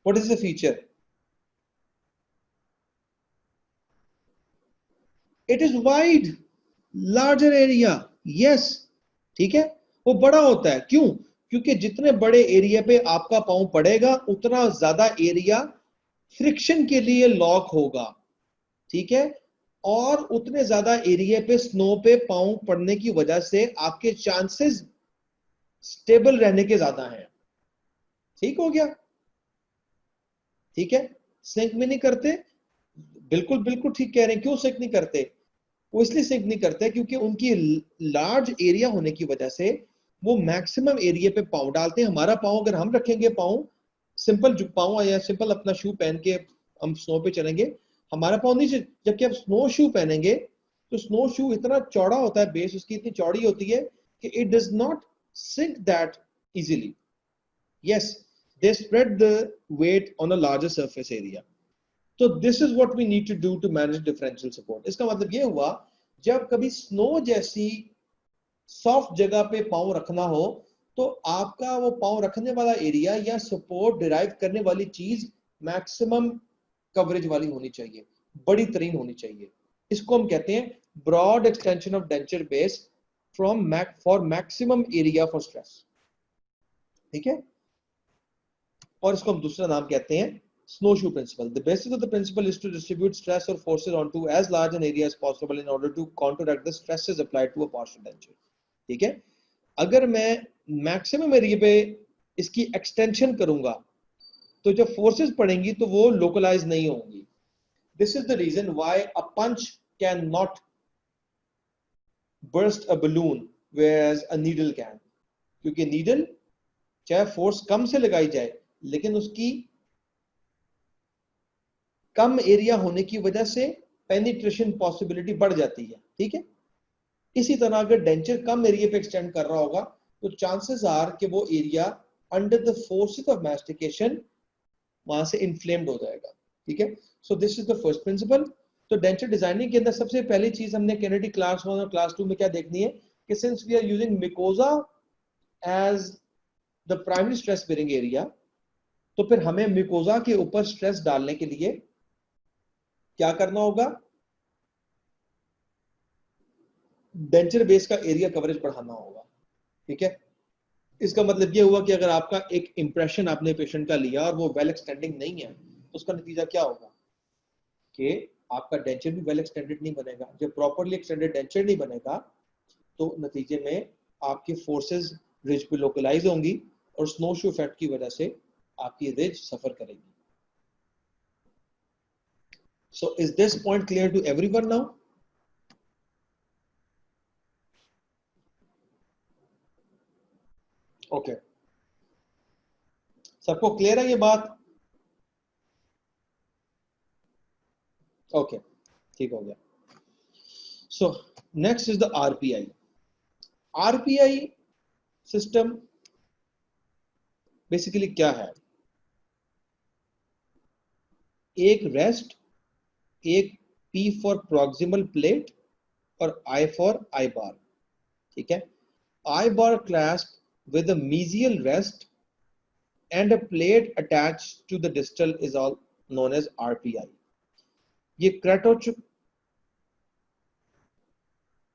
What is the feature? It is wide, larger area. Yes, ठीक है, वो बड़ा होता है। क्यों? क्योंकि जितने बड़े एरिया पे आपका पांव पड़ेगा, उतना ज्यादा एरिया फ्रिक्शन के लिए लॉक होगा। ठीक है, और उतने ज्यादा एरिया पे स्नो पे पांव पड़ने की वजह से आपके चांसेस स्टेबल रहने के ज्यादा हैं। ठीक हो गया? ठीक है, सिंक में नहीं करते, बिल्कुल बिल्कुल ठीक कह रहे हैं। क्यों सिंक नहीं करते? वो इसलिए सिंक नहीं करते क्योंकि उनकी लार्ज एरिया होने की वजह से वो मैक्सिमम एरिया पे पाँव डालते हैं। हमारा पाँव अगर हम रखेंगे, पाँव सिंपल पाँव या सिंपल अपना शू पहन के हम स्नो पे चलेंगे, हमारा पाँव नीचे। जबकि आप स्नो शू पहनेंगे तो स्नो शू इतना चौड़ा होता है, बेस उसकी इतनी चौड़ी होती है कि it does not sink that easily. yes, they spread the weight on a larger surface area. तो this is what we need to do to manage differential support. इसका मतलब ये हुआ, जब कभी स्नो जैसी सॉफ्ट जगह पे पाँव रखना हो, तो आपका वो पाँव रखने वाला एरिया या सपोर्ट डिराइव करने वाली चीज मैक्सिमम कवरेज वाली होनी चाहिए, बड़ी तरीन होनी चाहिए. इसको हम कहते हैं broad extension of denture base from for maximum area for stress. ठीक है, और इसको हम दूसरा नाम कहते हैं snowshoe principle. The basis of the principle is to distribute stress or forces onto as large an area as possible in order to counteract the stresses applied to a partial denture. ठीक है, अगर मैं maximum area पे इसकी extension करूंगा तो जो forces पड़ेंगी तो वो लोकलाइज नहीं होंगी. This is the reason why a punch can not burst a balloon whereas a needle can. क्योंकि नीडल चाहे फोर्स कम से लगाई जाए लेकिन उसकी कम एरिया होने की वजह से पेनिट्रेशन पॉसिबिलिटी बढ़ जाती है. ठीक है, इसी तरह अगर डेंचर कम एरिया पे एक्सटेंड कर रहा होगा तो चांसेस आर कि वो area under the forces of mastication वहां से इन्फ्लेम्ड हो जाएगा. ठीक है, so this is the first principle. तो डेंचर डिजाइनिंग के अंदर सबसे पहली चीज हमने कैनेडी क्लास 1 और क्लास 2 में क्या देखनी है कि since we are using mucosa as the primary stress bearing area, तो फिर हमें मिकोजा के ऊपर स्ट्रेस डालने के लिए क्या करना होगा, डेंचर बेस का एरिया कवरेज बढ़ाना होगा. ठीक है, इसका मतलब ये हुआ कि अगर आपका एक इंप्रेशन आपने पेशेंट का लिया और वो वेल एक्सटेंडिंग नहीं है तो उसका नतीजा क्या होगा कि आपका डेंचर भी वेल एक्सटेंडेड नहीं बनेगा. जब प्रॉपरली एक्सटेंडेड डेंचर नहीं बनेगा तो नतीजे में आपकी फोर्सेस रिज पे लोकलाइज होंगी और स्नोशू इफेक्ट की वजह से आपकी रिज सफर करेगी. So is this point clear to everyone now? Okay, सबको क्लियर है ये बात? ओके, ठीक हो गया. So next is the RPI. RPI system basically क्या है? एक रेस्ट, एक पी फॉर प्रॉक्सिमल प्लेट और आई फॉर आई बार. ठीक है, आई बार clasp with a mesial rest and a plate attached to the distal is all known as RPI. ये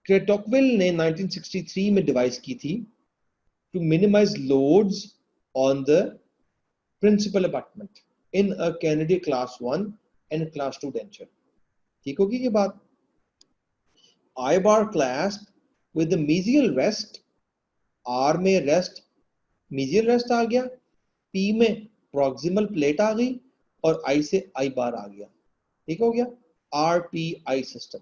क्रेटोक्विल ने 1963 में डिवाइस की थी to minimize loads on the principal abutment in a Kennedy class 1 and class 2 denture. ठीक होगी ये बात? I bar clasp with the mesial rest, R में रेस्ट, मीजियल रेस्ट आ गया, P में प्रॉक्सिमल प्लेट आ गई और I से I बार आ गया. ठीक हो गया, RPI सिस्टम.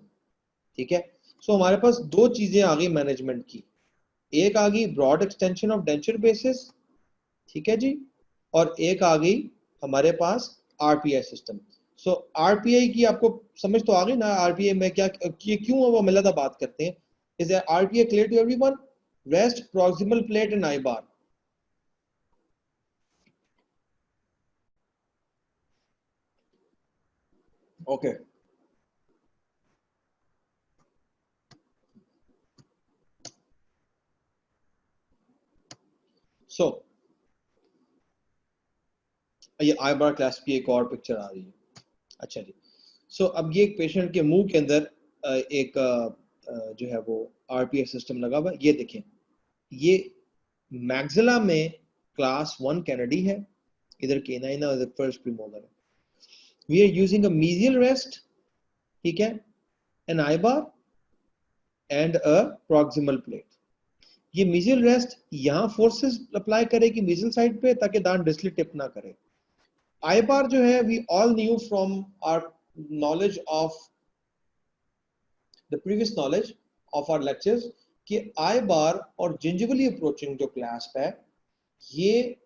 ठीक है, सो हमारे पास दो चीजें आ गई मैनेजमेंट की. एक आ गई broad extension of denture bases, ठीक है जी, और एक आ गई हमारे पास RPI सिस्टम. सो RPI की आपको समझ तो आ गई ना, RPI में क्या ये क्यों वो मिलता बात करते हैं? Is RPI clear to everyone? Rest, proximal plate and I bar. Okay, so ये आई बार क्लास की एक और पिक्चर आ रही है. अच्छा जी, सो अब ये एक पेशेंट के मुंह के अंदर एक जो है वो आरपीएस सिस्टम लगा हुआ है. ये देखें, ये मैक्सिला में क्लास 1 कैनेडी है, इधर केनाइन है, इधर फर्स्ट प्रीमोलर है. We are using a mesial rest, ठीक है, an I bar and a proximal plate. ये मीजियल रेस्ट यहां फोर्सेस अप्लाई करेगी मीजियल साइड पे ताकि दांत डिस्टली टिप ना करे. आई बार जो है we all knew from our knowledge of the previous knowledge of our lectures कि आई बार और जिंजिवली अप्रोचिंग जो क्लैस्प है ये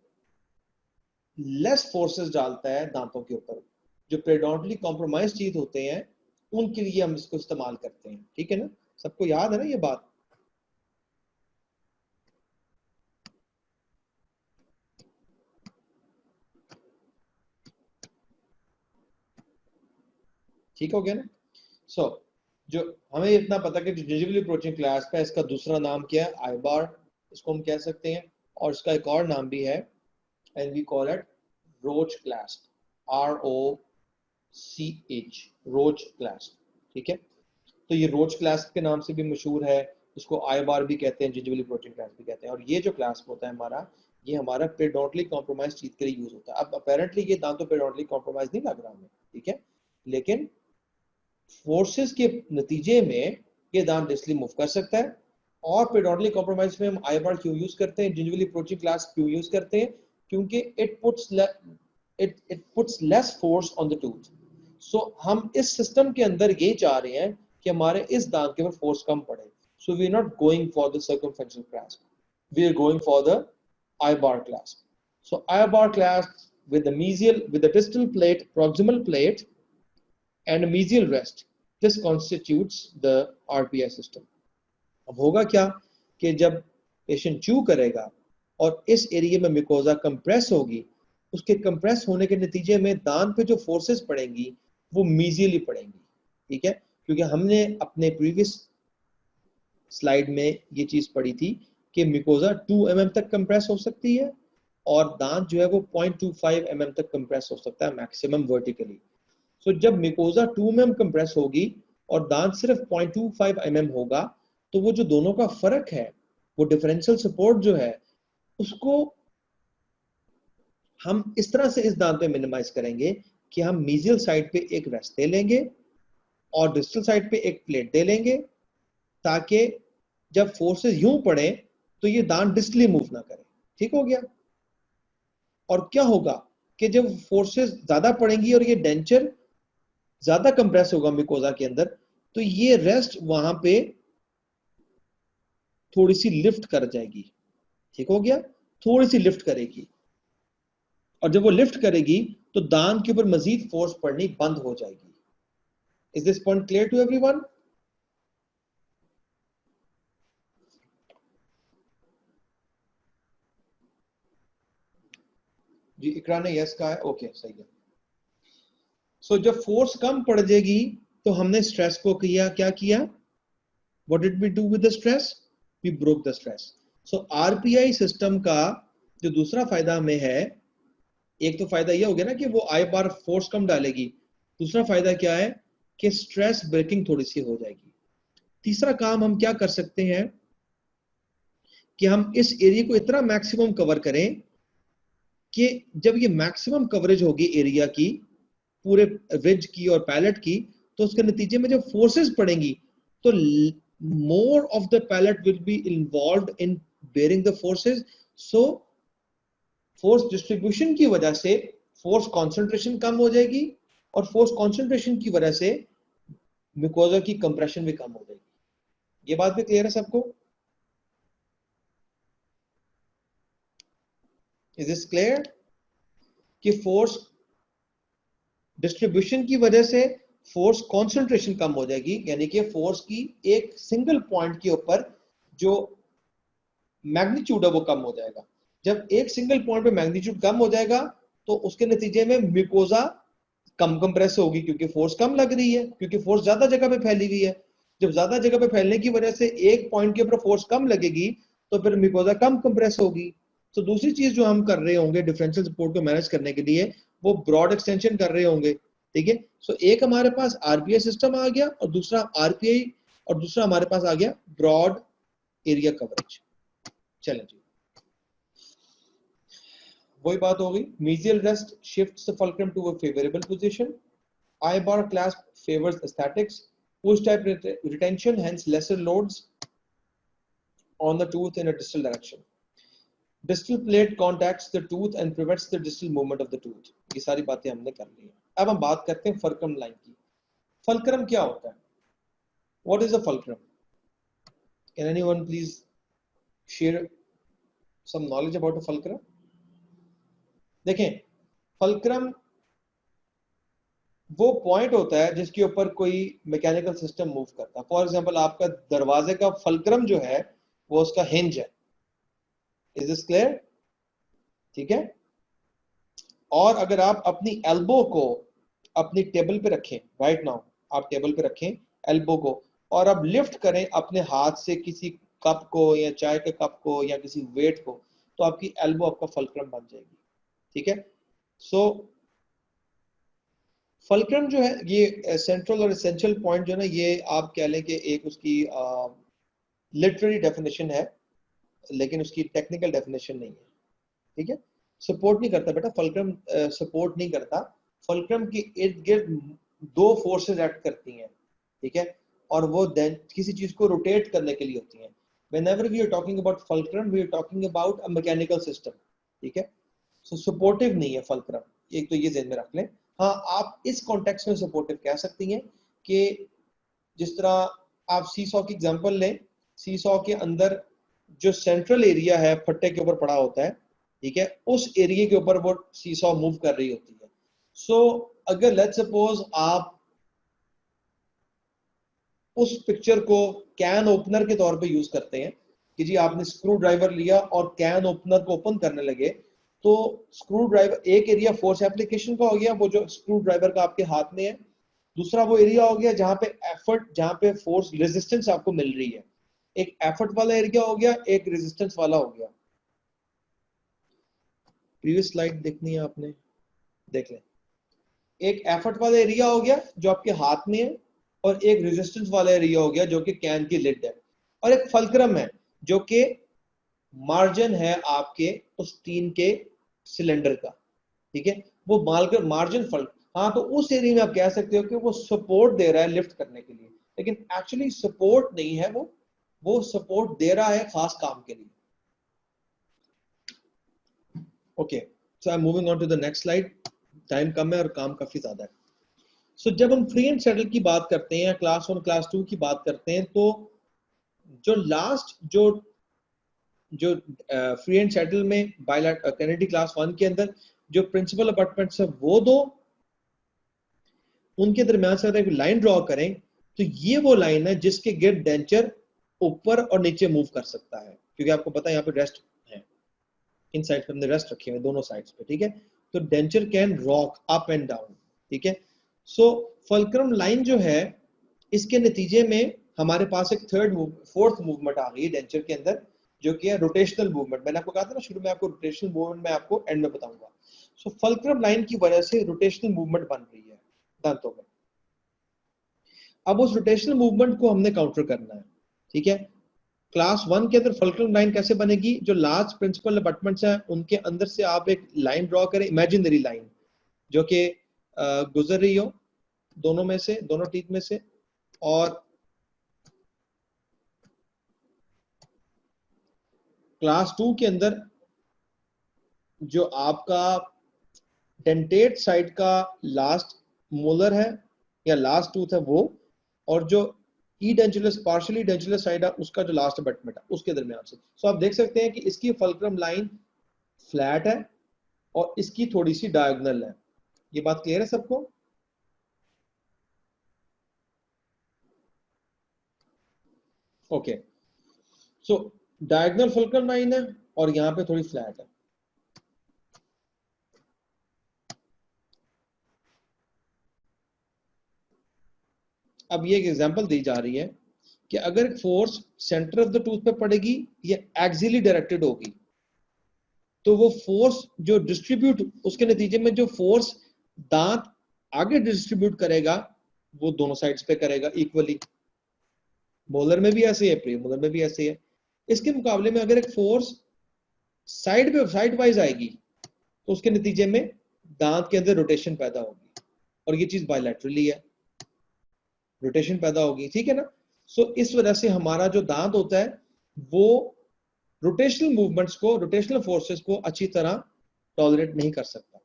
लेस फोर्सेस डालता है दांतों के ऊपर. जो प्रेडोमिनेटली कॉम्प्रोमाइज चीज होते हैं उनके लिए हम इसको इस्तेमाल करते हैं. ठीक है ना, सबको याद है ना ये बात? ठीक हो गया ना। सो जो हमें इतना पता कि जो जिंजिबली अप्रोचिंग क्लास का इसका दूसरा नाम क्या है, आई बार इसको हम कह सकते हैं, और इसका एक और नाम भी है, and we call it roach clasp, ROCH, roach clasp. ठीक है, तो ये रोच क्लास के नाम से भी मशहूर है, इसको आई बार भी कहते हैं, जिंजिबली अप्रोचिंग क्लास भी कहते हैं। और ये जो क्लास होता है हमारा, ये हमारा पेरिडोंटली कॉम्प्रोमाइज चीज के लिए यूज होता है। अब अपेरेंटली ये दांत तो पेरिडोंटली कॉम्प्रोमाइज नहीं लग रहा हमें, ठीक है, लेकिन फोर्सेस के नतीजे में ये दांत डिस्टली मूव कर सकता है। और पेरिडोंटली कॉम्प्रोमाइज में हम आई बार क्यों यूज करते हैं, जिंजिबली अप्रोचिंग क्लास क्यों यूज करते हैं, क्योंकि it puts less force on the tooth. So हम इस सिस्टम के अंदर ये चाह रहे हैं कि हमारे इस दांत के ऊपर फोर्स कम पड़े। So we are not going for the circumferential clasp, we are going for the I bar clasp. So I bar class with the mesial, with the distal plate, proximal plate, and a mesial rest. This constitutes the RPI system. अब होगा क्या कि जब patient chew करेगा और इस area में mucosa compress होगी, उसके कंप्रेस होने के नतीजे में दांत पे जो फोर्सेस पड़ेंगी वो मीजियली पड़ेंगी। ठीक है, क्योंकि हमने अपने प्रीवियस स्लाइड में ये चीज पढ़ी थी कि मिकोजा 2 mm तक कंप्रेस हो सकती है और दांत जो है वो 0.25 mm तक कंप्रेस हो सकता है मैक्सिमम वर्टिकली। सो जब मिकोजा 2 mm कंप्रेस होगी और दांत सिर्फ 0.25 mm होगा, तो वो जो दोनों का फर्क है, वो डिफरेंशियल सपोर्ट जो है, उसको हम इस तरह से इस दांत पे मिनिमाइज करेंगे कि हम मीजियल साइड पे एक रेस्ट दे लेंगे और डिस्टल साइड पे एक प्लेट दे लेंगे, ताकि जब फोर्सेस यूं पड़े तो ये दांत डिस्टली मूव ना करे। ठीक हो गया। और क्या होगा कि जब फोर्सेस ज्यादा पड़ेंगी और ये डेंचर ज्यादा कंप्रेस होगा मिकोजा के अंदर, तो ये रेस्ट वहां पे थोड़ी सी लिफ्ट कर जाएगी। ठीक हो गया, थोड़ी सी लिफ्ट करेगी, और जब वो लिफ्ट करेगी तो दांत के ऊपर मजीद फोर्स पड़नी बंद हो जाएगी। Is this point clear to everyone? जी, इकरा ने यस कहा है, ओके सही है। सो जब फोर्स कम पड़ जाएगी तो हमने स्ट्रेस को किया, क्या किया, what did we do with the stress, we broke the stress. So RPI system का जो दूसरा फायदा हमें है, एक तो फायदा यह हो गया ना कि वो आई बार फोर्स कम डालेगी, दूसरा फायदा क्या है कि स्ट्रेस ब्रेकिंग थोड़ी सी हो जाएगी। तीसरा काम हम क्या कर सकते हैं कि हम इस एरिया को इतना मैक्सिमम कवर करें कि जब ये मैक्सिमम कवरेज होगी एरिया की, पूरे रिज की और पैलेट की, तो उसके नतीजे में जब फोर्सेस पड़ेंगी तो more of the palate will be involved in bearing the forces. So force distribution की वजह से फोर्स कंसंट्रेशन कम हो जाएगी, और फोर्स कंसंट्रेशन की वजह से मिकोजा की कंप्रेशन भी कम हो जाएगी। ये बात भी क्लियर है सबको? इज दिस क्लियर कि फोर्स डिस्ट्रीब्यूशन की वजह से फोर्स कंसंट्रेशन कम हो जाएगी, यानी कि फोर्स की एक सिंगल पॉइंट के ऊपर जो मैग्नीट्यूड है वो कम हो जाएगा। जब एक सिंगल पॉइंट पे मैग्नीट्यूड कम हो जाएगा तो उसके नतीजे में मिकोजा कम कंप्रेस होगी, क्योंकि फोर्स कम लग रही है, क्योंकि फोर्स ज्यादा जगह पे फैली हुई है। जब ज्यादा जगह पे फैलने की वजह से एक पॉइंट के ऊपर फोर्स कम लगेगी तो फिर मिकोजा कम कंप्रेस होगी। तो दूसरी चीज जो हम कर रहे होंगे डिफरेंशियल सपोर्ट को मैनेज करने के लिए, वो ब्रॉड एक्सटेंशन कर रहे होंगे। ठीक है, सो एक हमारे पास आरपीआई सिस्टम आ गया और दूसरा आरपीआई, और दूसरा हमारे पास आ गया ब्रॉड एरिया कवरेज। चलें जी, वही बात हो गई। Mesial rest shifts the fulcrum to a favorable position. I-bar clasp favors aesthetics. Push-type retention, hence lesser loads on the tooth in a distal direction. Distal plate contacts the tooth and prevents the distal movement of the tooth. ये सारी बातें हमने कर ली हैं। अब हम बात करते हैं फल्क्रम लाइन की। फल्क्रम क्या होता है? What is a fulcrum? Can anyone please share some knowledge about a fulcrum? देखें, फल्क्रम वो पॉइंट होता है जिसके ऊपर कोई मैकेनिकल सिस्टम मूव करता है। फॉर एग्जांपल, आपका दरवाजे का फल्क्रम जो है वो उसका हिंज है। Is this clear? ठीक है, और अगर आप अपनी एल्बो को अपनी टेबल पे रखें राइट नाउ, आप टेबल पे रखें एल्बो को और अब लिफ्ट करें अपने हाथ से किसी कप को या चाय के कप को या किसी वेट को, तो आपकी एल्बो आपका फल्क्रम बन जाएगी। ठीक है, सो फल्क्रम जो है ये सेंट्रल और एसेंशियल पॉइंट जो है ना, ये आप कह लें कि एक उसकी लिटरेरी डेफिनेशन है, लेकिन उसकी टेक्निकल डेफिनेशन नहीं है। ठीक है, सपोर्ट नहीं करता बेटा फल्क्रम, सपोर्ट नहीं करता। फल्क्रम के इर्द गिर्द दो फोर्सेस एक्ट करती हैं, ठीक है, और वो देन किसी चीज को रोटेट करने के लिए होती हैं। whenever we are talking about fulcrum we are talking about a mechanical system। ठीक है, सो सपोर्टिव नहीं है फल्क्रम, एक तो ये ज़हन में रख लें। हाँ, आप इस कॉन्टेक्स्ट में सपोर्टिव कह सकती हैं कि जिस तरह आप सीसॉ की एग्जांपल लें, सीसॉ के अंदर जो सेंट्रल एरिया है फट्टे के ऊपर पड़ा होता है, ठीक है, उस एरिया के ऊपर वो सीसॉ मूव कर रही होती है। सो अगर लेट्स सपोज आप उस पिक्चर को कैन ओपनर के तौर पे यूज करते हैं कि जी आपने स्क्रू ड्राइवर लिया और कैन ओपनर को ओपन करने लगे, तो स्क्रू ड्राइवर एक एरिया फोर्स एप्लीकेशन का हो गया, वो जो स्क्रू ड्राइवर का आपके हाथ में है। दूसरा वो एरिया हो गया जहां पे एफर्ट, जहां पे फोर्स रेजिस्टेंस आपको मिल रही है। एक एफर्ट वाला एरिया हो गया, एक रेजिस्टेंस वाला हो गया। प्रीवियस स्लाइड देखनी है आपने, देख लें। एक एफर्ट वाला एरिया हो गया जो आपके हाथ में है, और एक रेजिस्टेंस वाला एरिया हो गया जो कि कैन की लिड है, और एक फल्क्रम है जो कि मार्जिन है आपके उस टीन के सिलेंडर का। ठीक है, वो मार्जिन फल्क, हाँ, तो उस एरिया में आप कह सकते हो कि वो सपोर्ट दे रहा है लिफ्ट करने के लिए, लेकिन एक्चुअली सपोर्ट नहीं है, वो सपोर्ट दे रहा है खास काम के लिए। Okay, so I am moving on to the next slide, time कम है और काम काफी ज्यादा है। सो जब हम फ्री एंड सेटल की बात करते हैं, क्लास 1 क्लास 2 की बात करते हैं, तो जो लास्ट जो फ्री एंड सेटल में कैनेडी क्लास 1 के अंदर जो प्रिंसिपल अपार्टमेंट्स है वो दो, उनके दरमियान से अगर एक लाइन ड्रॉ करें तो ये वो लाइन है जिसके गिर्द डेंचर ऊपर और नीचे मूव कर सकता है, क्योंकि आपको पता है यहाँ पे रेस्ट है, इन साइड पे हमने रेस्ट रखे हुए दोनों साइड्स पे। ठीक है, तो denture can rock up and down. ठीक है, सो फल्क्रम लाइन जो है, इसके नतीजे में हमारे पास एक फोर्थ मूवमेंट आ गई है डेंचर के अंदर, जो कि है रोटेशनल मूवमेंट। मैंने आपको कहा था ना शुरू में, आपको रोटेशनल मूवमेंट मैं आपको एंड में बताऊंगा। सो फल्क्रम लाइन की वजह से रोटेशनल मूवमेंट बन रही है दांतों में। अब उस रोटेशनल मूवमेंट को हमने काउंटर करना है। ठीक है, क्लास 1 के अंदर फल्क्रम लाइन कैसे बनेगी, जो लास्ट प्रिंसिपल अपार्टमेंट्स हैं उनके अंदर से आप एक लाइन ड्रॉ करें, इमेजिनरी लाइन, जो कि गुजर रही हो दोनों में से, दोनों टीथ में से, और क्लास 2 के अंदर जो आपका डेंटेट साइड का लास्ट मोलर है या लास्ट टूथ है वो, और जो ई डेंचुलस पार्शियली डेंचुलस साइड है उसका जो लास्ट अबटमेंट है उसके दरमियान से। सो आप देख सकते हैं कि इसकी फल्क्रम लाइन फ्लैट है और इसकी थोड़ी सी डायगोनल है। ये बात क्लियर है सबको? ओके, सो डायगोनल फल्क्रम लाइन है और यहाँ पे थोड़ी फ्लैट है। अब ये एक एग्जांपल दी जा रही है कि अगर force centre of the tooth पे पड़ेगी या एक्सियली डायरेक्टेड होगी, तो वो फोर्स जो डिस्ट्रीब्यूट, उसके नतीजे में जो फोर्स दांत आगे डिस्ट्रीब्यूट करेगा वो दोनों साइड्स पे करेगा इक्वली। मोलर में भी ऐसे है, प्री मोलर में भी ऐसे है। इसके मुकाबले में अगर एक फोर्स साइड पे साइड वाइज आएगी तो उसके नतीजे में दांत के अंदर रोटेशन पैदा होगी, और ये चीज बायलैटरली है, रोटेशन पैदा होगी। ठीक है ना? सो इस वजह से हमारा जो दांत होता है वो रोटेशनल मूवमेंट्स को, रोटेशनल फोर्सेस को अच्छी तरह टॉलरेट नहीं कर सकता।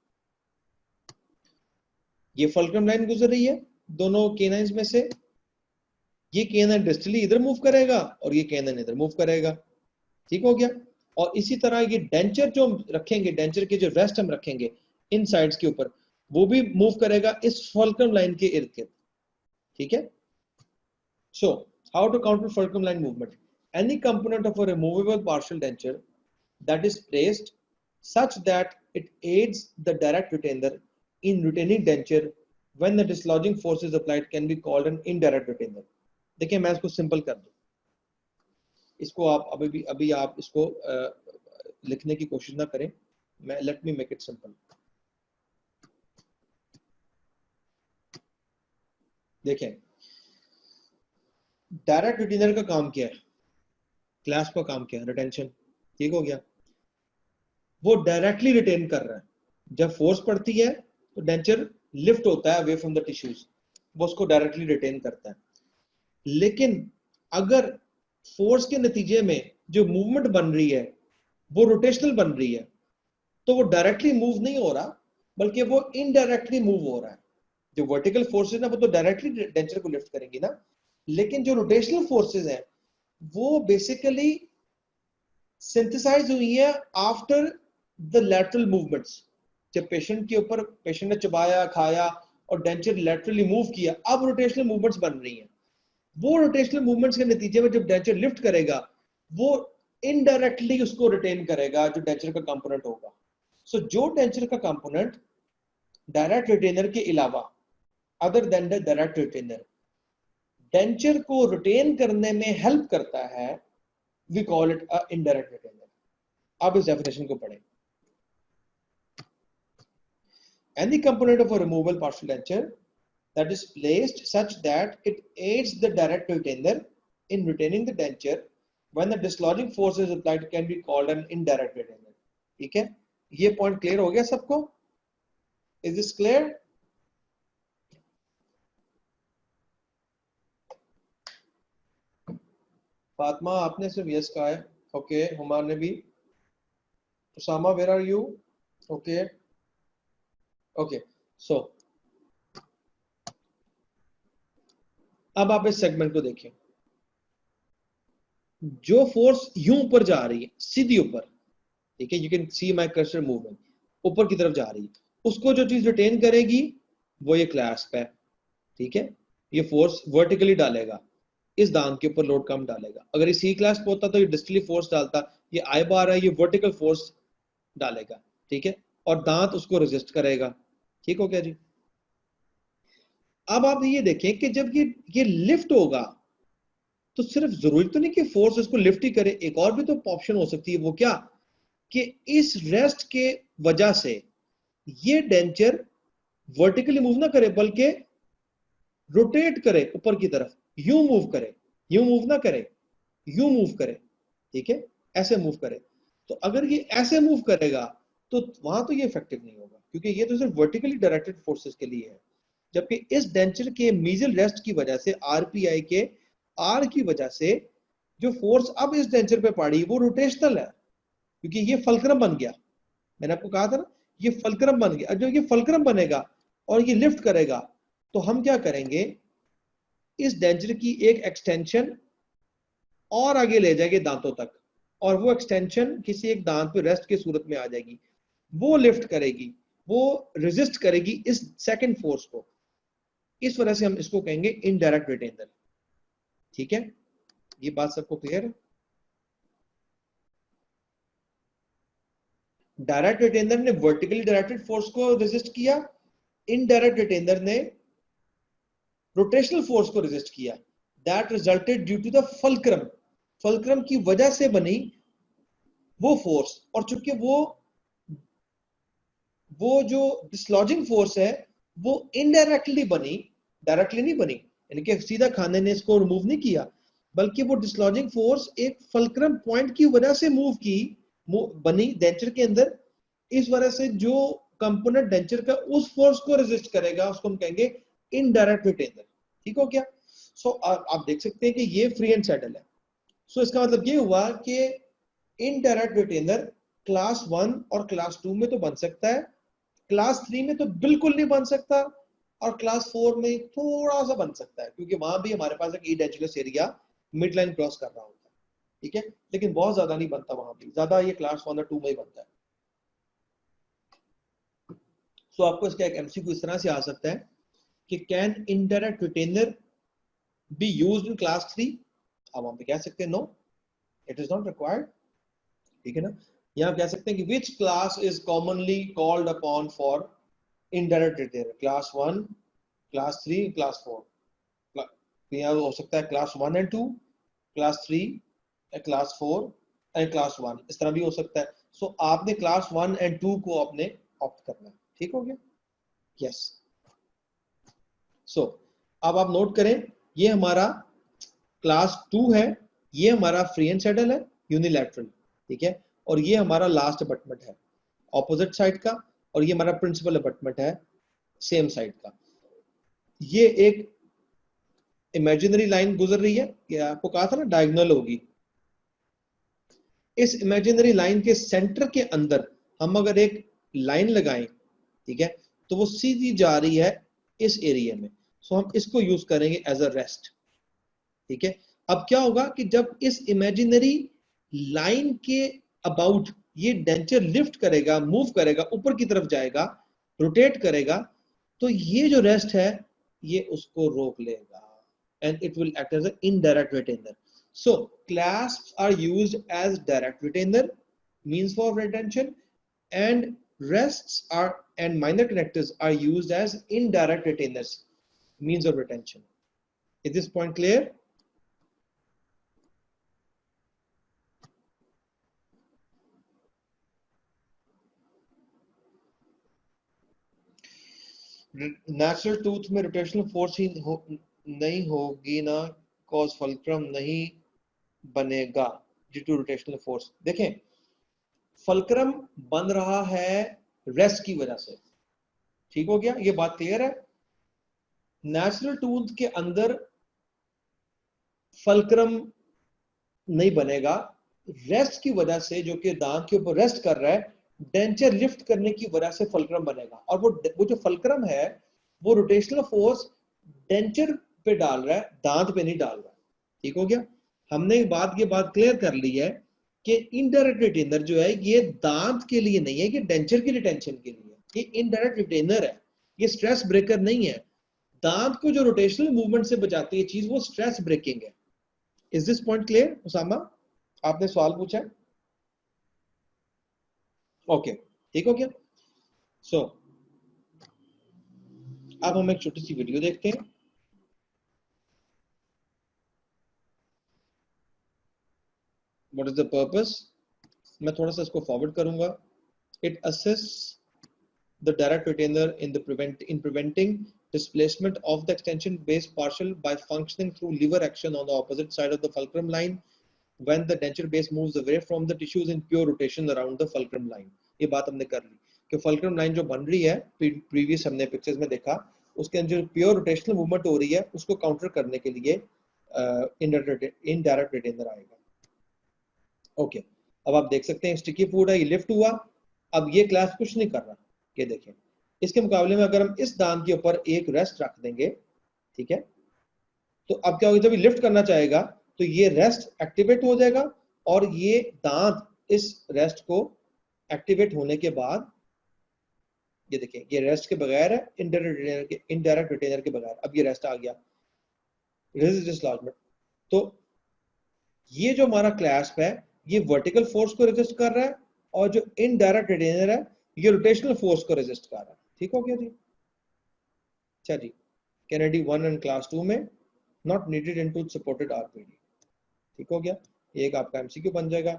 ये फल्क्रम लाइन गुजर रही है दोनों केनाइंस में से, ये केनाइन डिस्टली इधर मूव करेगा और ये केनाइन इधर मूव करेगा। ठीक हो गया? और इसी तरह ये डेंचर जो हम रखेंगे, डेंचर के जो रेस्ट हम रखेंगे इन साइड्स के ऊपर, वो भी मूव करेगा इस फल्क्रम लाइन के इर्द गिर्द। ठीक है? So, how to counter fulcrum line movement? Any component of a removable partial denture that is placed such that it aids the direct retainer in retaining denture when the dislodging force is applied can be called an indirect retainer. देखिए मैं इसको simple कर दूं, इसको आप अभी आप इसको लिखने की कोशिश ना करें, मैं let me make it simple. देखें डायरेक्ट रिटेनर का काम क्या है, क्लास का काम क्या है, रिटेंशन, ठीक हो गया। वो डायरेक्टली रिटेन कर रहा है, जब फोर्स पड़ती है तो डेंचर लिफ्ट होता है अवे फ्रॉम द टिश्यूज, वो उसको डायरेक्टली रिटेन करता है। लेकिन अगर फोर्स के नतीजे में जो मूवमेंट बन रही है वो रोटेशनल बन रही है, तो वो डायरेक्टली मूव नहीं हो रहा बल्कि वो इनडायरेक्टली मूव हो रहा है। जो वर्टिकल फोर्सेस ना वो तो डायरेक्टली डेंचर को लिफ्ट करेंगी ना, लेकिन जो रोटेशनल फोर्सेस हैं वो बेसिकली सिंथेसाइज हुई है आफ्टर द लैटरल मूवमेंट्स। जब पेशेंट के ऊपर पेशेंट ने चबाया खाया और डेंचर लैटरली मूव किया, अब रोटेशनल मूवमेंट्स बन रही हैं। वो रोटेशनल मूवमेंट्स के नतीजे में जब डेंचर लिफ्ट करेगा वो इनडायरेक्टली उसको रिटेन करेगा जो डेंचर का कंपोनेंट होगा। सो जो डेंचर का कंपोनेंट डायरेक्ट रिटेनर के अलावा, other than the direct retainer, denture को रिटेन करने में हेल्प करता है, we call it a indirect retainer. अब इस डेफिनेशन को पढ़ें। Any component of a removable partial denture that is placed such that it aids the direct retainer in retaining the denture when the dislodging force is applied can be called an indirect retainer। ठीक है, ये point clear हो गया सबको? Is this clear? Fatima आपने सिर्फ yes कहा है, ओके। हुमार ने भी। Usama where are you? Okay okay. So अब आप इस सेगमेंट को देखें, जो फोर्स यूं ऊपर जा रही है सीधी ऊपर, ठीक है, you can see my cursor movement, ऊपर की तरफ जा रही है, उसको जो चीज रिटेन करेगी वो ये क्लैस्प है, ठीक है। ये फोर्स वर्टिकली डालेगा, इस दांत के ऊपर लोड कम डालेगा। अगर ये सी क्लैस्प होता तो ये डिस्टली फोर्स डालता, ये आई बार है, ये वर्टिकल फोर्स डालेगा, ठीक है, और दांत उसको रेजिस्ट करेगा। ठीक हो गया जी। अब आप ये देखें कि जब ये लिफ्ट होगा तो सिर्फ जरूरी तो नहीं कि फोर्स इसको लिफ्ट ही करे, एक और भी तो ऑप्शन हो सकती है। वो क्या कि इस रेस्ट के वजह से ये डेंचर वर्टिकली मूव ना करे बल्कि रोटेट करे ऊपर की तरफ, यूं मूव करे, यूं मूव ना करे, यूं मूव करे, ठीक है, ऐसे मूव करे। तो अगर ये ऐसे मूव करेगा तो वहां तो ये इफेक्टिव नहीं होगा, क्योंकि ये तो सिर्फ वर्टिकली डायरेक्टेड फोर्सेस के लिए है। जबकि इस डेंचर के मीजल रेस्ट की वजह से, आरपीआई के आर की वजह से जो फोर्स अब इस डेंचर पे पड़ी वो रोटेशनल है, क्योंकि ये फलक्रम बन गया। मैंने आपको कहा था ना, ये फलक्रम बन गया। जब ये फलक्रम बनेगा और ये लिफ्ट करेगा तो हम क्या करेंगे, इस डेंचर की एक एक्सटेंशन और आगे ले जाएंगे दांतों तक, और वो एक्सटेंशन किसी एक दांत पे रेस्ट की सूरत में आ जाएगी, वो लिफ्ट करेगी, वो रेजिस्ट करेगी इस सेकंड फोर्स को। इस वजह से हम इसको कहेंगे इनडायरेक्ट रिटेनर। ठीक है, ये बात सबको क्लियर है? डायरेक्ट रिटेनर ने वर्टिकली डायरेक्टेड फोर्स को रेजिस्ट किया, इनडायरेक्ट रिटेनर ने रोटेशनल फोर्स को रेजिस्ट किया। That resulted due to the fulcrum, fulcrum की वजह से बनी वो फोर्स। और चूंकि वो जो डिसलॉजिंग फोर्स है वो इनडायरेक्टली बनी, डायरेक्टली नहीं बनी, यानी कि सीधा खाने ने इसको रिमूव नहीं किया, बल्कि वो डिसलॉजिंग फोर्स एक फलक्रम पॉइंट की वजह से मूव की, बनी डेंचर के अंदर। इस वजह से जो कंपोनेंट डेंचर का उस फोर्स को रेजिस्ट करेगा उसको हम कहेंगे इनडायरेक्ट रिटेनर। ठीक हो गया? सो आप देख सकते हैं कि ये फ्री एंड सेटल है। सो इसका मतलब ये हुआ कि इनडायरेक्ट रिटेनर क्लास 1 और क्लास 2 में तो बन सकता है, क्लास 3 में तो बिल्कुल नहीं बन सकता, और क्लास 4 में थोड़ा सा बन सकता है, क्योंकि वहां भी हमारे पास एक ईडेंचुलस एरिया मिड लाइन क्रॉस कर रहा होता है। ठीक है, लेकिन बहुत ज्यादा नहीं बनता, वहां भी ज्यादा ये क्लास 1 और 2 में ही बनता है। सो आपको इसका एक एमसीक्यू इस तरह से आ सकता है कि can indirect retainer be used in class 3? अब हम कह सकते हैं no, it is not required. ठीक है ना, यहां कह सकते हैं कि which class is commonly called upon for indirect retainer, class 1, class 3, class 4, यहाँ हो सकता है class 1 and 2, class 3, class 4 and class 1, इस तरह भी हो सकता है। सो आपने क्लास 1 एंड 2 को आपने ऑप्ट करना है, ठीक हो गया? यस। सो अब आप नोट करें, ये हमारा क्लास 2 है, ये हमारा फ्री एंड सेटल है, यूनिलैटरल, ठीक है, और ये हमारा लास्ट अबटमेंट है ऑपोजिट साइड का, और ये हमारा प्रिंसिपल अबटमेंट है सेम साइड का। ये एक इमेजिनरी लाइन गुजर रही है, ये आपको कहा था ना डायगोनल होगी। इस इमेजिनरी लाइन के सेंटर के अंदर हम अगर एक लाइन लगाएं, ठीक है, तो वो सीधी जा रही है इस एरिया में, सो हम इसको यूज करेंगे एज अ रेस्ट, ठीक है। अब क्या होगा कि जब इस इमेजिनरी लाइन के अबाउट ये डेंचर लिफ्ट करेगा, मूव करेगा, ऊपर की तरफ जाएगा, रोटेट करेगा, तो ये जो रेस्ट है ये उसको रोक लेगा and it will act as an indirect retainer. So clasps are used as direct retainer, means for retention, and rests are and minor connectors are used as indirect retainers, means of retention. Is this point clear? Natural tooth में rotational force ही नहीं होगी ना, cause fulcrum नहीं बनेगा due to rotational force. देखें, fulcrum बन रहा है रेस्ट की वजह से, ठीक हो गया, ये बात क्लियर है। नेचुरल टूथ के अंदर फल्क्रम नहीं बनेगा, रेस्ट की वजह से, जो कि दांत के ऊपर रेस्ट कर रहा है, डेंचर लिफ्ट करने की वजह से फल्क्रम बनेगा। और वो जो फल्क्रम है वो रोटेशनल फोर्स डेंचर पे डाल रहा है, दांत पे नहीं डाल रहा है, ठीक हो गया। हमने ये बात क्लियर कर ली है कि इनडायरेक्ट रिटेनर जो है ये दांत के लिए नहीं है, ये डेंचर की रिटेंशन के लिए, ये इनडायरेक्ट रिटेनर है, ये स्ट्रेस ब्रेकर नहीं है। दांत को जो रोटेशनल मूवमेंट से बचाती है चीज, वो स्ट्रेस ब्रेकिंग है। Is this point clear Usama? आपने सवाल पूछा है, ओके, ठीक हो गया। सो अब हम एक छोटी सी वीडियो देखते हैं। What is the purpose? मैं थोड़ा सा इसको फॉरवर्ड करूंगा। It assists the direct retainer in preventing displacement of the extension base partial by functioning through lever action on the opposite side of the fulcrum line when the denture base moves away from the tissues in pure rotation around the fulcrum line। ये बात हमने कर ली कि fulcrum line जो बन रही है, previous हमने पिक्चर्स में देखा, उसके अंदर जो प्योर रोटेशनल मूवमेंट हो रही है उसको काउंटर करने के लिए इनडायरेक्ट रिटेनर आएगा। ओके, अब आप देख सकते हैं स्टिकी फूड है, ये लिफ्ट हुआ, अब ये क्लास कुछ नहीं कर रहा, ये देखें। इसके मुकाबले में अगर हम इस दांत के ऊपर एक रेस्ट रख देंगे, ठीक है, तो अब क्या होगा, जब ये लिफ्ट करना चाहेगा तो ये रेस्ट एक्टिवेट हो जाएगा, और ये दांत इस रेस्ट को एक्टिवेट होने के बाद, ये देखें, ये रेस्ट के बगैर है, इनडायरेक्ट रिटेनर के बगैर, अब ये रेस्ट आ गया, रेजिस्टेंस डिसलॉजमेंट। तो ये जो हमारा क्लैस्प है ये वर्टिकल फोर्स को रेजिस्ट कर रहा है, और जो इनडायरेक्ट रिटेनर है ये रोटेशनल फोर्स को रेजिस्ट कर रहा है, ठीक हो गया जी। अच्छा जी, कैनेडी 1 एंड क्लास 2 में not needed into supported RPD, ठीक हो गया, ये एक आपका एमसीक्यू बन जाएगा।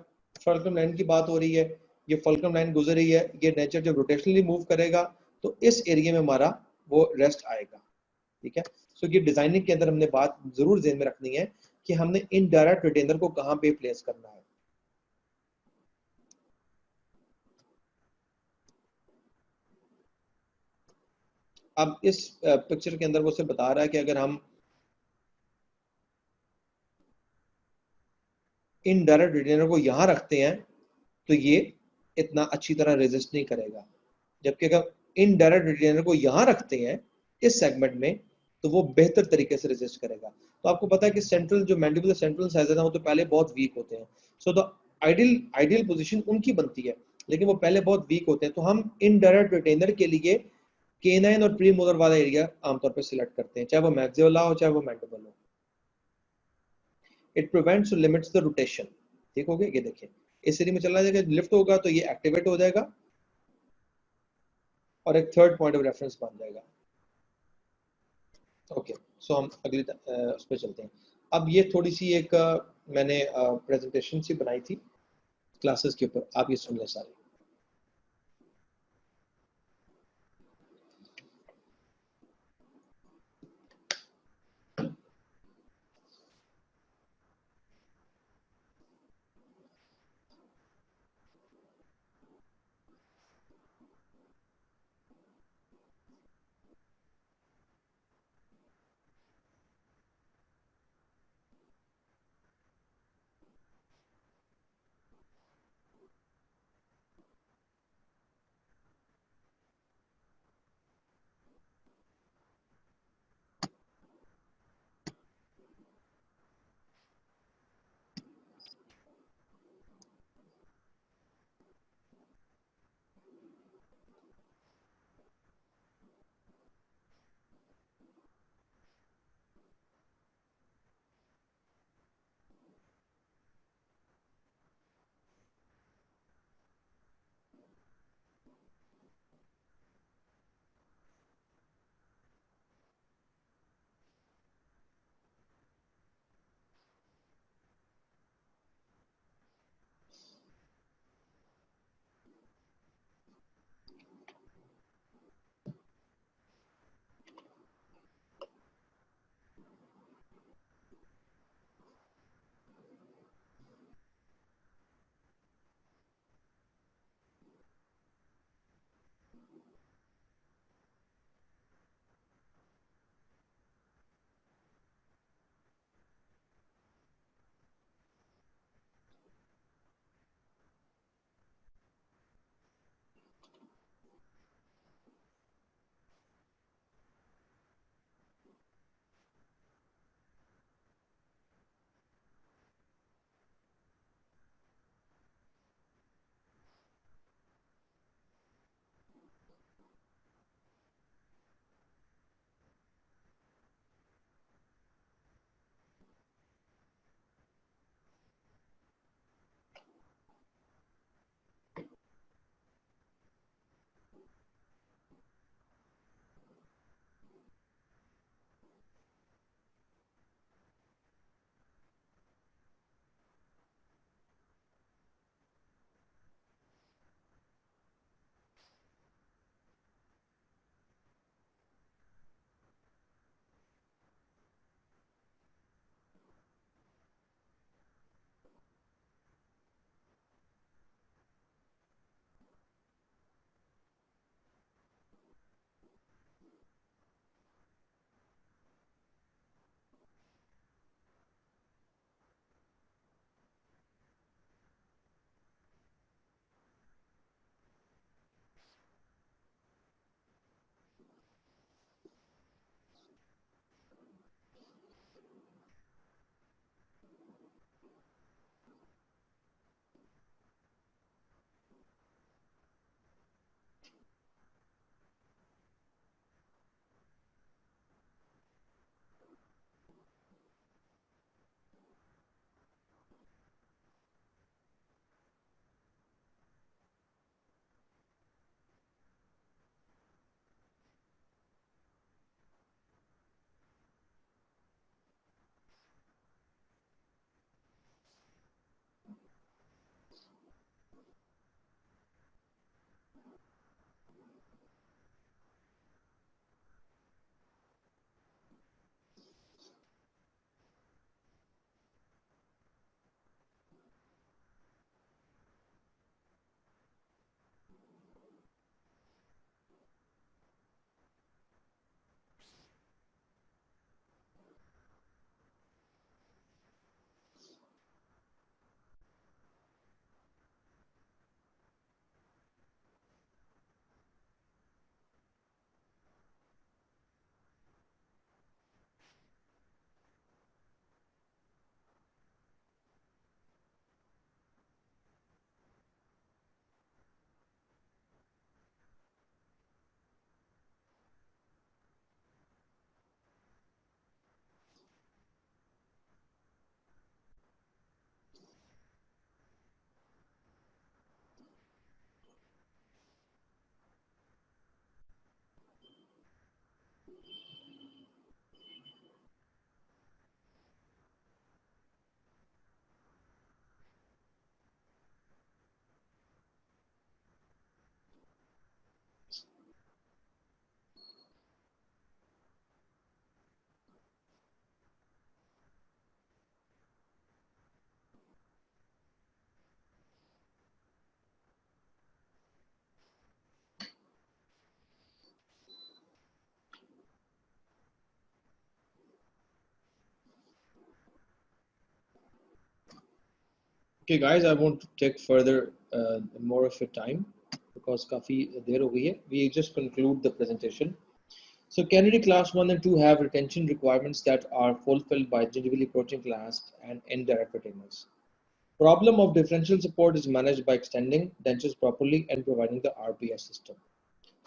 फल्क्रम लाइन की बात हो रही है, ये फल्क्रम लाइन गुजर रही है, ये नेचर जब रोटेशनली मूव करेगा तो इस एरिया में हमारा वो रेस्ट आएगा, ठीक है। सो ये डिजाइनिंग के अंदर हमने बात जरूर ध्यान में रखनी है कि हमने इनडायरेक्ट रिटेनर को कहां पे प्लेस करना है। अब इस पिक्चर के अंदर वो से बता रहा है कि अगर हम इनडायरेक्ट रिटेनर को यहां रखते हैं तो ये इतना अच्छी तरह रेजिस्ट नहीं करेगा, जबकि अगर इनडायरेक्ट रिटेनर को यहां रखते हैं इस सेगमेंट में तो वो बेहतर तरीके से रेजिस्ट करेगा। तो आपको पता है कि सेंट्रल जो मैंडिबुलर सेंट्रल साइज है वो तो पहले बहुत वीक होते हैं, सो द आइडियल पोजीशन उनकी बनती है, लेकिन वो पहले बहुत वीक होते हैं, तो हम इनडायरेक्ट रिटेनर के लिए केनाइन और प्रीमोलर वाला एरिया आमतौर पर सिलेक्ट करते हैं, चाहे वो मैक्सियोला हो चाहे वो मैंडिबल हो। इट प्रिवेंट्स और लिमिट्स द रोटेशन, ठीक हो गया, ये देखिए इस एरिया में चला जाएगा, लिफ्ट होगा तो ये एक्टिवेट हो जाएगा और एक थर्ड पॉइंट ऑफ रेफरेंस बन जाएगा। ओके, सो हम अगली उस पे चलते हैं। अब ये थोड़ी सी एक मैंने प्रेजेंटेशन सी बनाई थी क्लासेस के ऊपर, आप ये सुन लें सारे। Okay guys, I won't take further more of your time because काफी देर हो गई है. We just conclude the presentation. So Kennedy class 1 and 2 have retention requirements that are fulfilled by individually approaching class and indirect retainers. Problem of differential support is managed by extending dentures properly and providing the RPS system.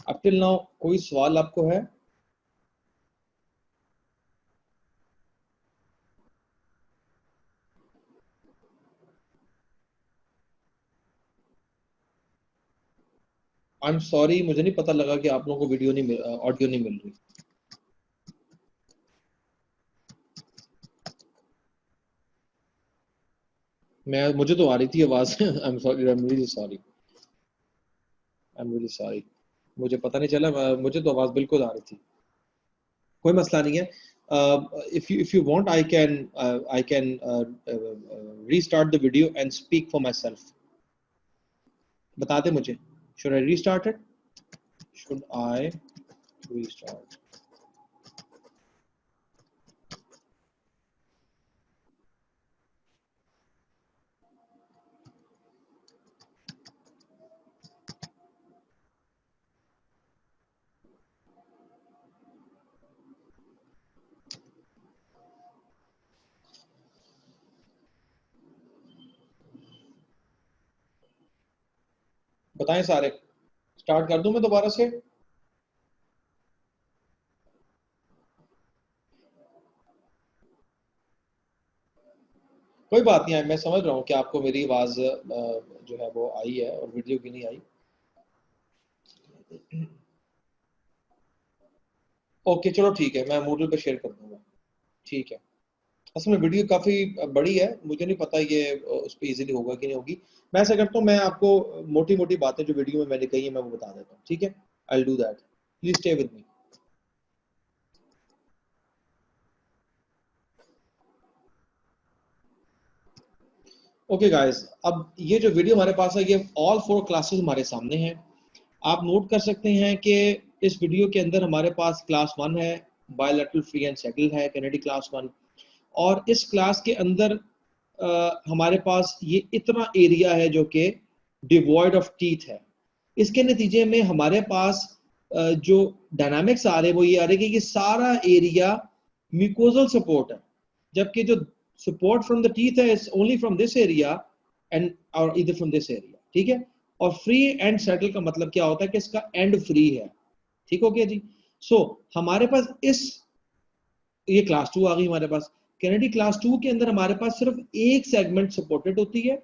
Up till now कोई सवाल आपको है? I'm sorry, मुझे नहीं पता लगा कि आप लोगों को वीडियो नहीं ऑडियो नहीं मिल रही. मुझे तो आ रही थी आवाज. I'm sorry, I'm really sorry. I'm really sorry. मुझे पता नहीं चला, मुझे तो आवाज बिल्कुल आ रही थी. कोई मसला नहीं है. If you want, I can restart the video and speak for myself. बता दे मुझे. Should I restart it? Should I restart? बताएं सारे. स्टार्ट कर दूं मैं दोबारा से? कोई बात नहीं है, मैं समझ रहा हूँ कि आपको मेरी आवाज जो है वो आई है और वीडियो की नहीं आई. ओके चलो ठीक है, मैं मूडल पे शेयर कर दूंगा. ठीक है. असल में वीडियो काफी बड़ी है, मुझे नहीं पता ये उस पर इजीली होगा कि नहीं होगी. मैं ऐसा करता हूँ, मैं आपको मोटी मोटी बातें जो वीडियो में मैंने कही है मैं वो बता देता हूँ. ठीक है, I will do that. Please stay with me. Okay guys, अब ये जो वीडियो हमारे पास है ये ऑल 4 क्लासेस हमारे सामने हैं. आप नोट कर सकते हैं कि इस वीडियो के अंदर हमारे पास क्लास 1 है, बायलैटरल फ्री एंड सेटल है, कैनेडी क्लास 1. और इस क्लास के अंदर हमारे पास ये इतना एरिया है जो कि डिवॉइड ऑफ टीथ है. इसके नतीजे में हमारे पास जो डायनामिक्स आ रहे हैं वो ये आ रहे हैं कि ये सारा एरिया म्यूकोजल सपोर्ट है, जबकि जो सपोर्ट फ्रॉम द टीथ है is only from this area and और इधर फ्रॉम दिस एरिया. ठीक है. और फ्री एंड सेटल का मतलब क्या होता है कि इसका एंड फ्री है. ठीक हो गया जी. सो हमारे पास इस ये क्लास 2 आ गई हमारे पास. कैनेडी क्लास 2 के अंदर हमारे पास सिर्फ एक सेगमेंट सपोर्टेड होती है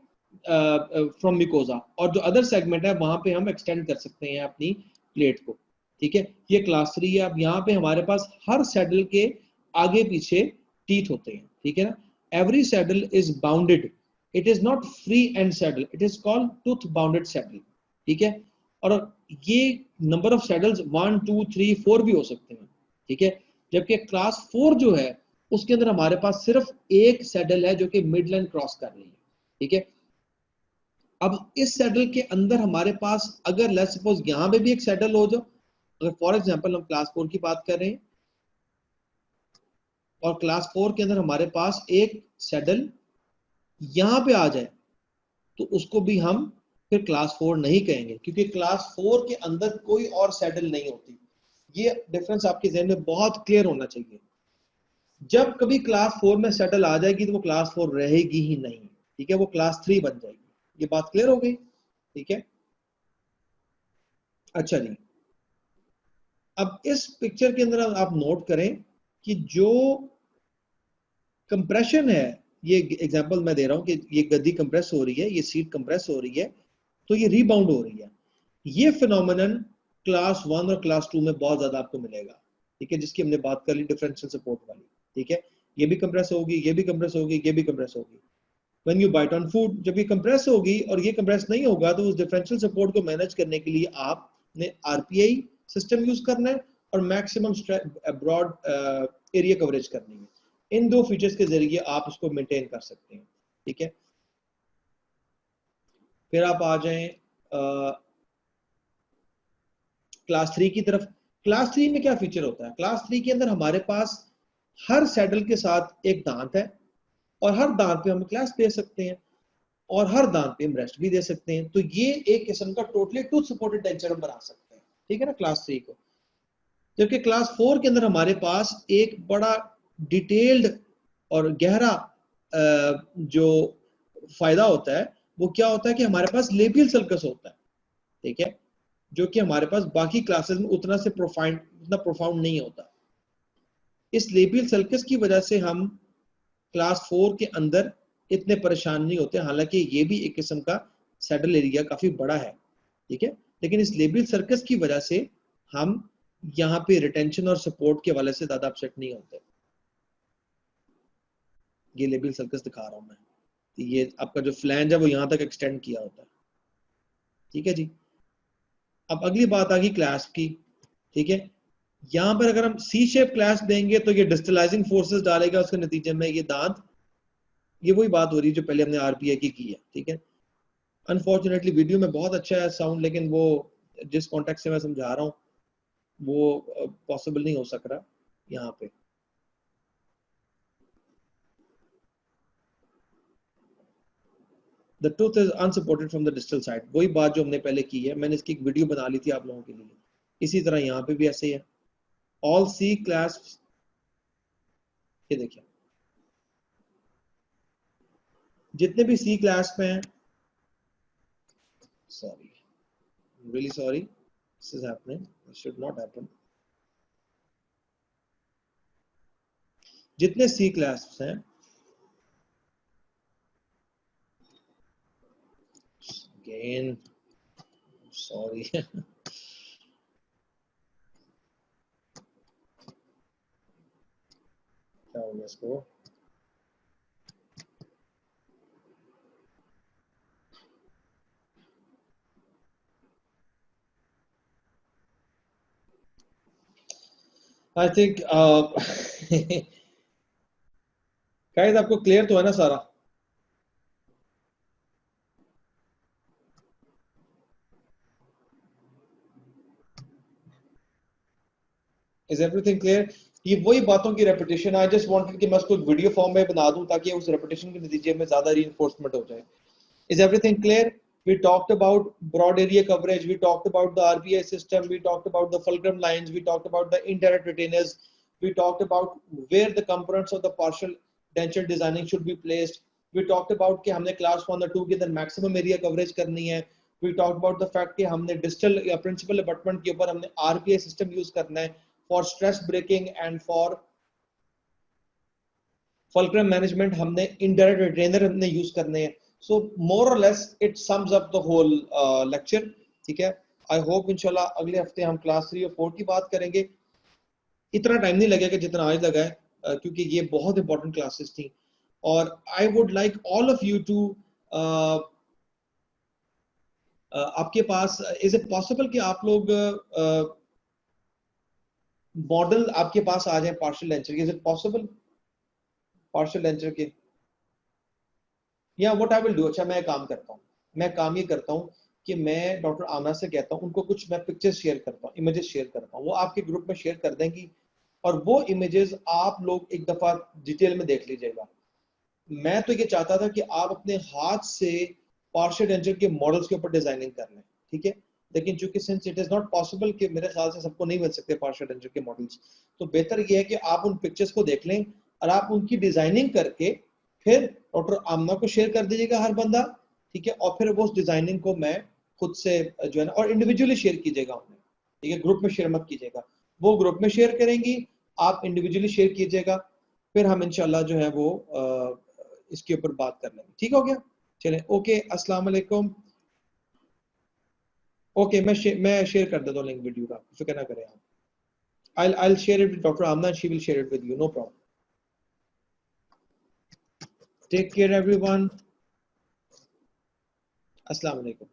फ्रॉम मिकोजा, और जो अदर सेगमेंट है वहां पे हम एक्सटेंड कर सकते हैं अपनी प्लेट को. ठीक है. ये क्लास 3 है. अब यहाँ पे हमारे पास हर सैडल के आगे पीछे टीथ होते हैं. ठीक है ना. Every saddle is bounded. It is not free and saddle, it is called tooth bounded saddle. ठीक है. और ये नंबर ऑफ सैडल्स 1 2 3 4 भी हो सकते हैं. ठीक है. जबकि क्लास 4 जो है उसके अंदर हमारे पास सिर्फ एक सैडल है जो कि मिड लाइन क्रॉस कर रही है. ठीक है. अब इस सैडल के अंदर हमारे पास अगर लेट्स सपोज यहां पे भी एक सैडल हो, जो अगर फॉर एग्जांपल हम क्लास 4 की बात कर रहे हैं और क्लास 4 के अंदर हमारे पास एक सैडल यहां पे आ जाए तो उसको भी हम फिर क्लास 4 नहीं कहेंगे, क्योंकि क्लास 4 के अंदर कोई और सैडल नहीं होती. ये डिफरेंस आपके जहन में बहुत क्लियर होना चाहिए. जब कभी क्लास 4 में सेटल आ जाएगी तो वो क्लास 4 रहेगी ही नहीं. ठीक है. वो क्लास 3 बन जाएगी. ये बात क्लियर हो गई. ठीक है. अच्छा जी. अब इस पिक्चर के अंदर आप नोट करें कि जो कंप्रेशन है, ये एग्जांपल मैं दे रहा हूं कि ये गद्दी कंप्रेस हो रही है, ये सीट कंप्रेस हो रही है, तो ये रीबाउंड हो रही है. ये फिनोमेनन क्लास 1 और क्लास 2 में बहुत ज्यादा आपको मिलेगा. ठीक है. जिसकी हमने बात कर ली डिफरेंशियल सपोर्ट वाली. ठीक है. ये भी कंप्रेस होगी, ये भी कंप्रेस होगी, ये भी कंप्रेस होगी. When you bite on food, जब ये कंप्रेस होगी और ये कंप्रेस नहीं होगा तो उस डिफरेंशियल सपोर्ट को मैनेज करने के लिए आपने आरपीआई सिस्टम यूज करना है और मैक्सिमम ब्रॉड एरिया कवरेज करनी है. इन दो फीचर्स के जरिए आप इसको मेंटेन कर सकते हैं. ठीक है. फिर आप आ जाएं क्लास 3 की तरफ. क्लास 3 में क्या फीचर होता है? क्लास 3 के अंदर हमारे पास हर सैडल के साथ एक दांत है और हर दांत पे हम क्लास दे सकते हैं. और हर दांत पे हम रेस्ट भी दे सकते हैं। तो ये एक किस्म का टोटली टूथ सपोर्टेड डेंचर हम बना सकते हैं, ठीक है ना, क्लास 3 को। जबकि क्लास 4 के अंदर हमारे पास एक बड़ा डिटेल्ड और गहरा जो फायदा होता है वो क्या होता है कि हमारे पास लेबियल सल्कस होता है, ठीक है, जो कि हमारे पास बाकी क्लासेस में उतना प्रोफाउंड नहीं होता। इस लेबियल सल्कस की वजह से हम क्लास 4 के अंदर इतने परेशान नहीं होते, हालांकि ये भी एक किस्म का सैडल एरिया काफी बड़ा है, ठीक है, लेकिन इस लेबियल सर्कस की वजह से हम यहाँ पे रिटेंशन और सपोर्ट के वाले से ज्यादा अपसेट नहीं होते। ये लेबियल सर्कस दिखा रहा हूं मैं, ये आपका जो फ्लैंज है वो यहाँ तक एक्सटेंड किया होता है, ठीक है जी। अब अगली बात आ गई क्लैस्प की, ठीक है। यहाँ पर अगर हम सी शेप क्लैस्प देंगे तो ये डिस्टलाइजिंग फोर्सेस डालेगा, उसके नतीजे में ये दांत, ये वही बात हो रही है जो पहले हमने आरपीआई की है, ठीक है। अनफॉर्चुनेटली वीडियो में बहुत अच्छा है साउंड, लेकिन वो जिस कॉन्टेक्स्ट से मैं समझा रहा हूँ वो पॉसिबल नहीं हो सक रहा यहाँ पे। The tooth is unsupported from the distal side, वही बात जो हमने पहले की है, मैंने इसकी एक वीडियो बना ली थी आप लोगों के लिए। इसी तरह यहाँ पे भी ऐसे ही है। All C clasps, ये देखिए जितने भी C clasp हैं, sorry, really sorry, this is happening, this should not happen। जितने C clasps हैं, again sorry क्या हो गया इसको, आई थिंक गाइस आपको क्लियर तो है ना सारा? Is everything clear? ये वही बातों की रेपिटेशन, आई जस्ट वांटेड कि मैं उसको वीडियो फॉर्म में बना दूं ताकि उस रेपिटेशन के नतीजे में ज्यादा रीइंफोर्समेंट हो जाए। Is everything clear? We talked about broad area coverage, we talked about the RPI system, we talked about the fulcrum lines, we talked about the indirect retainers, we talked about where the components of the partial denture designing should be placed, we talked about कि हमने class 1 और 2 के अंदर maximum area coverage करनी है, we talked about the fact कि हमने distal या principal abutment के ऊपर हमने RPI system use करना है for stress breaking and for fulcrum management हमने indirect retainer हमने यूज करने हैं। So more or less it sums up the whole lecture, ठीक है। I hope इंशाल्लाह अगले हफ्ते हम क्लास 3 और 4 की बात करेंगे। इतना टाइम नहीं लगेगा जितना आज लगा है, क्योंकि ये बहुत इंपॉर्टेंट क्लासेस थी। और I would like all of you to आपके पास is it possible कि आप लोग मॉडल आपके पास आ जाए पार्शियल डेंचर के? Is it possible? Partial denture के या व्हाट आई विल डू, अच्छा मैं काम करता हूँ, मैं काम ये करता हूँ कि मैं डॉक्टर आमना से कहता हूँ उनको कुछ मैं पिक्चर्स शेयर करता हूँ, इमेजेस शेयर करता हूँ, वो आपके ग्रुप में शेयर कर देंगी और वो इमेजेस आप लोग एक दफा डिटेल में देख लीजिएगा। मैं तो ये चाहता था कि आप अपने हाथ से पार्शियल डेंचर के मॉडल्स के ऊपर डिजाइनिंग कर लें, ठीक है, लेकिन चूंकि since it is not possible कि मेरे ख्याल से सबको नहीं मिल सकते पार्शियल डेंचर के मॉडल्स, तो बेहतर ये है कि आप उन पिक्चर्स को देख लें और आप उनकी डिजाइनिंग करके फिर डॉक्टर आमना को शेयर कर दीजिएगा हर बंदा, ठीक है, और फिर वो उस डिजाइनिंग को मैं खुद से जो है ना, और इंडिविजुअली शेयर कीजिएगा उन्हें, ठीक है, ग्रुप में शेयर मत कीजिएगा, वो ग्रुप में शेयर करेंगी, आप इंडिविजुअली शेयर कीजिएगा, फिर हम इंशाल्लाह जो है वो इसके ऊपर बात कर लेंगे, ठीक हो गया? चलें, ओके, अस्सलाम वालेकुम। ओके, मैं शेयर कर देता हूँ लिंक वीडियो का, फिक्र ना करें आप। I'll share it with Dr. Amna and she will share it with you, no problem. Take care everyone. Assalamu alaikum.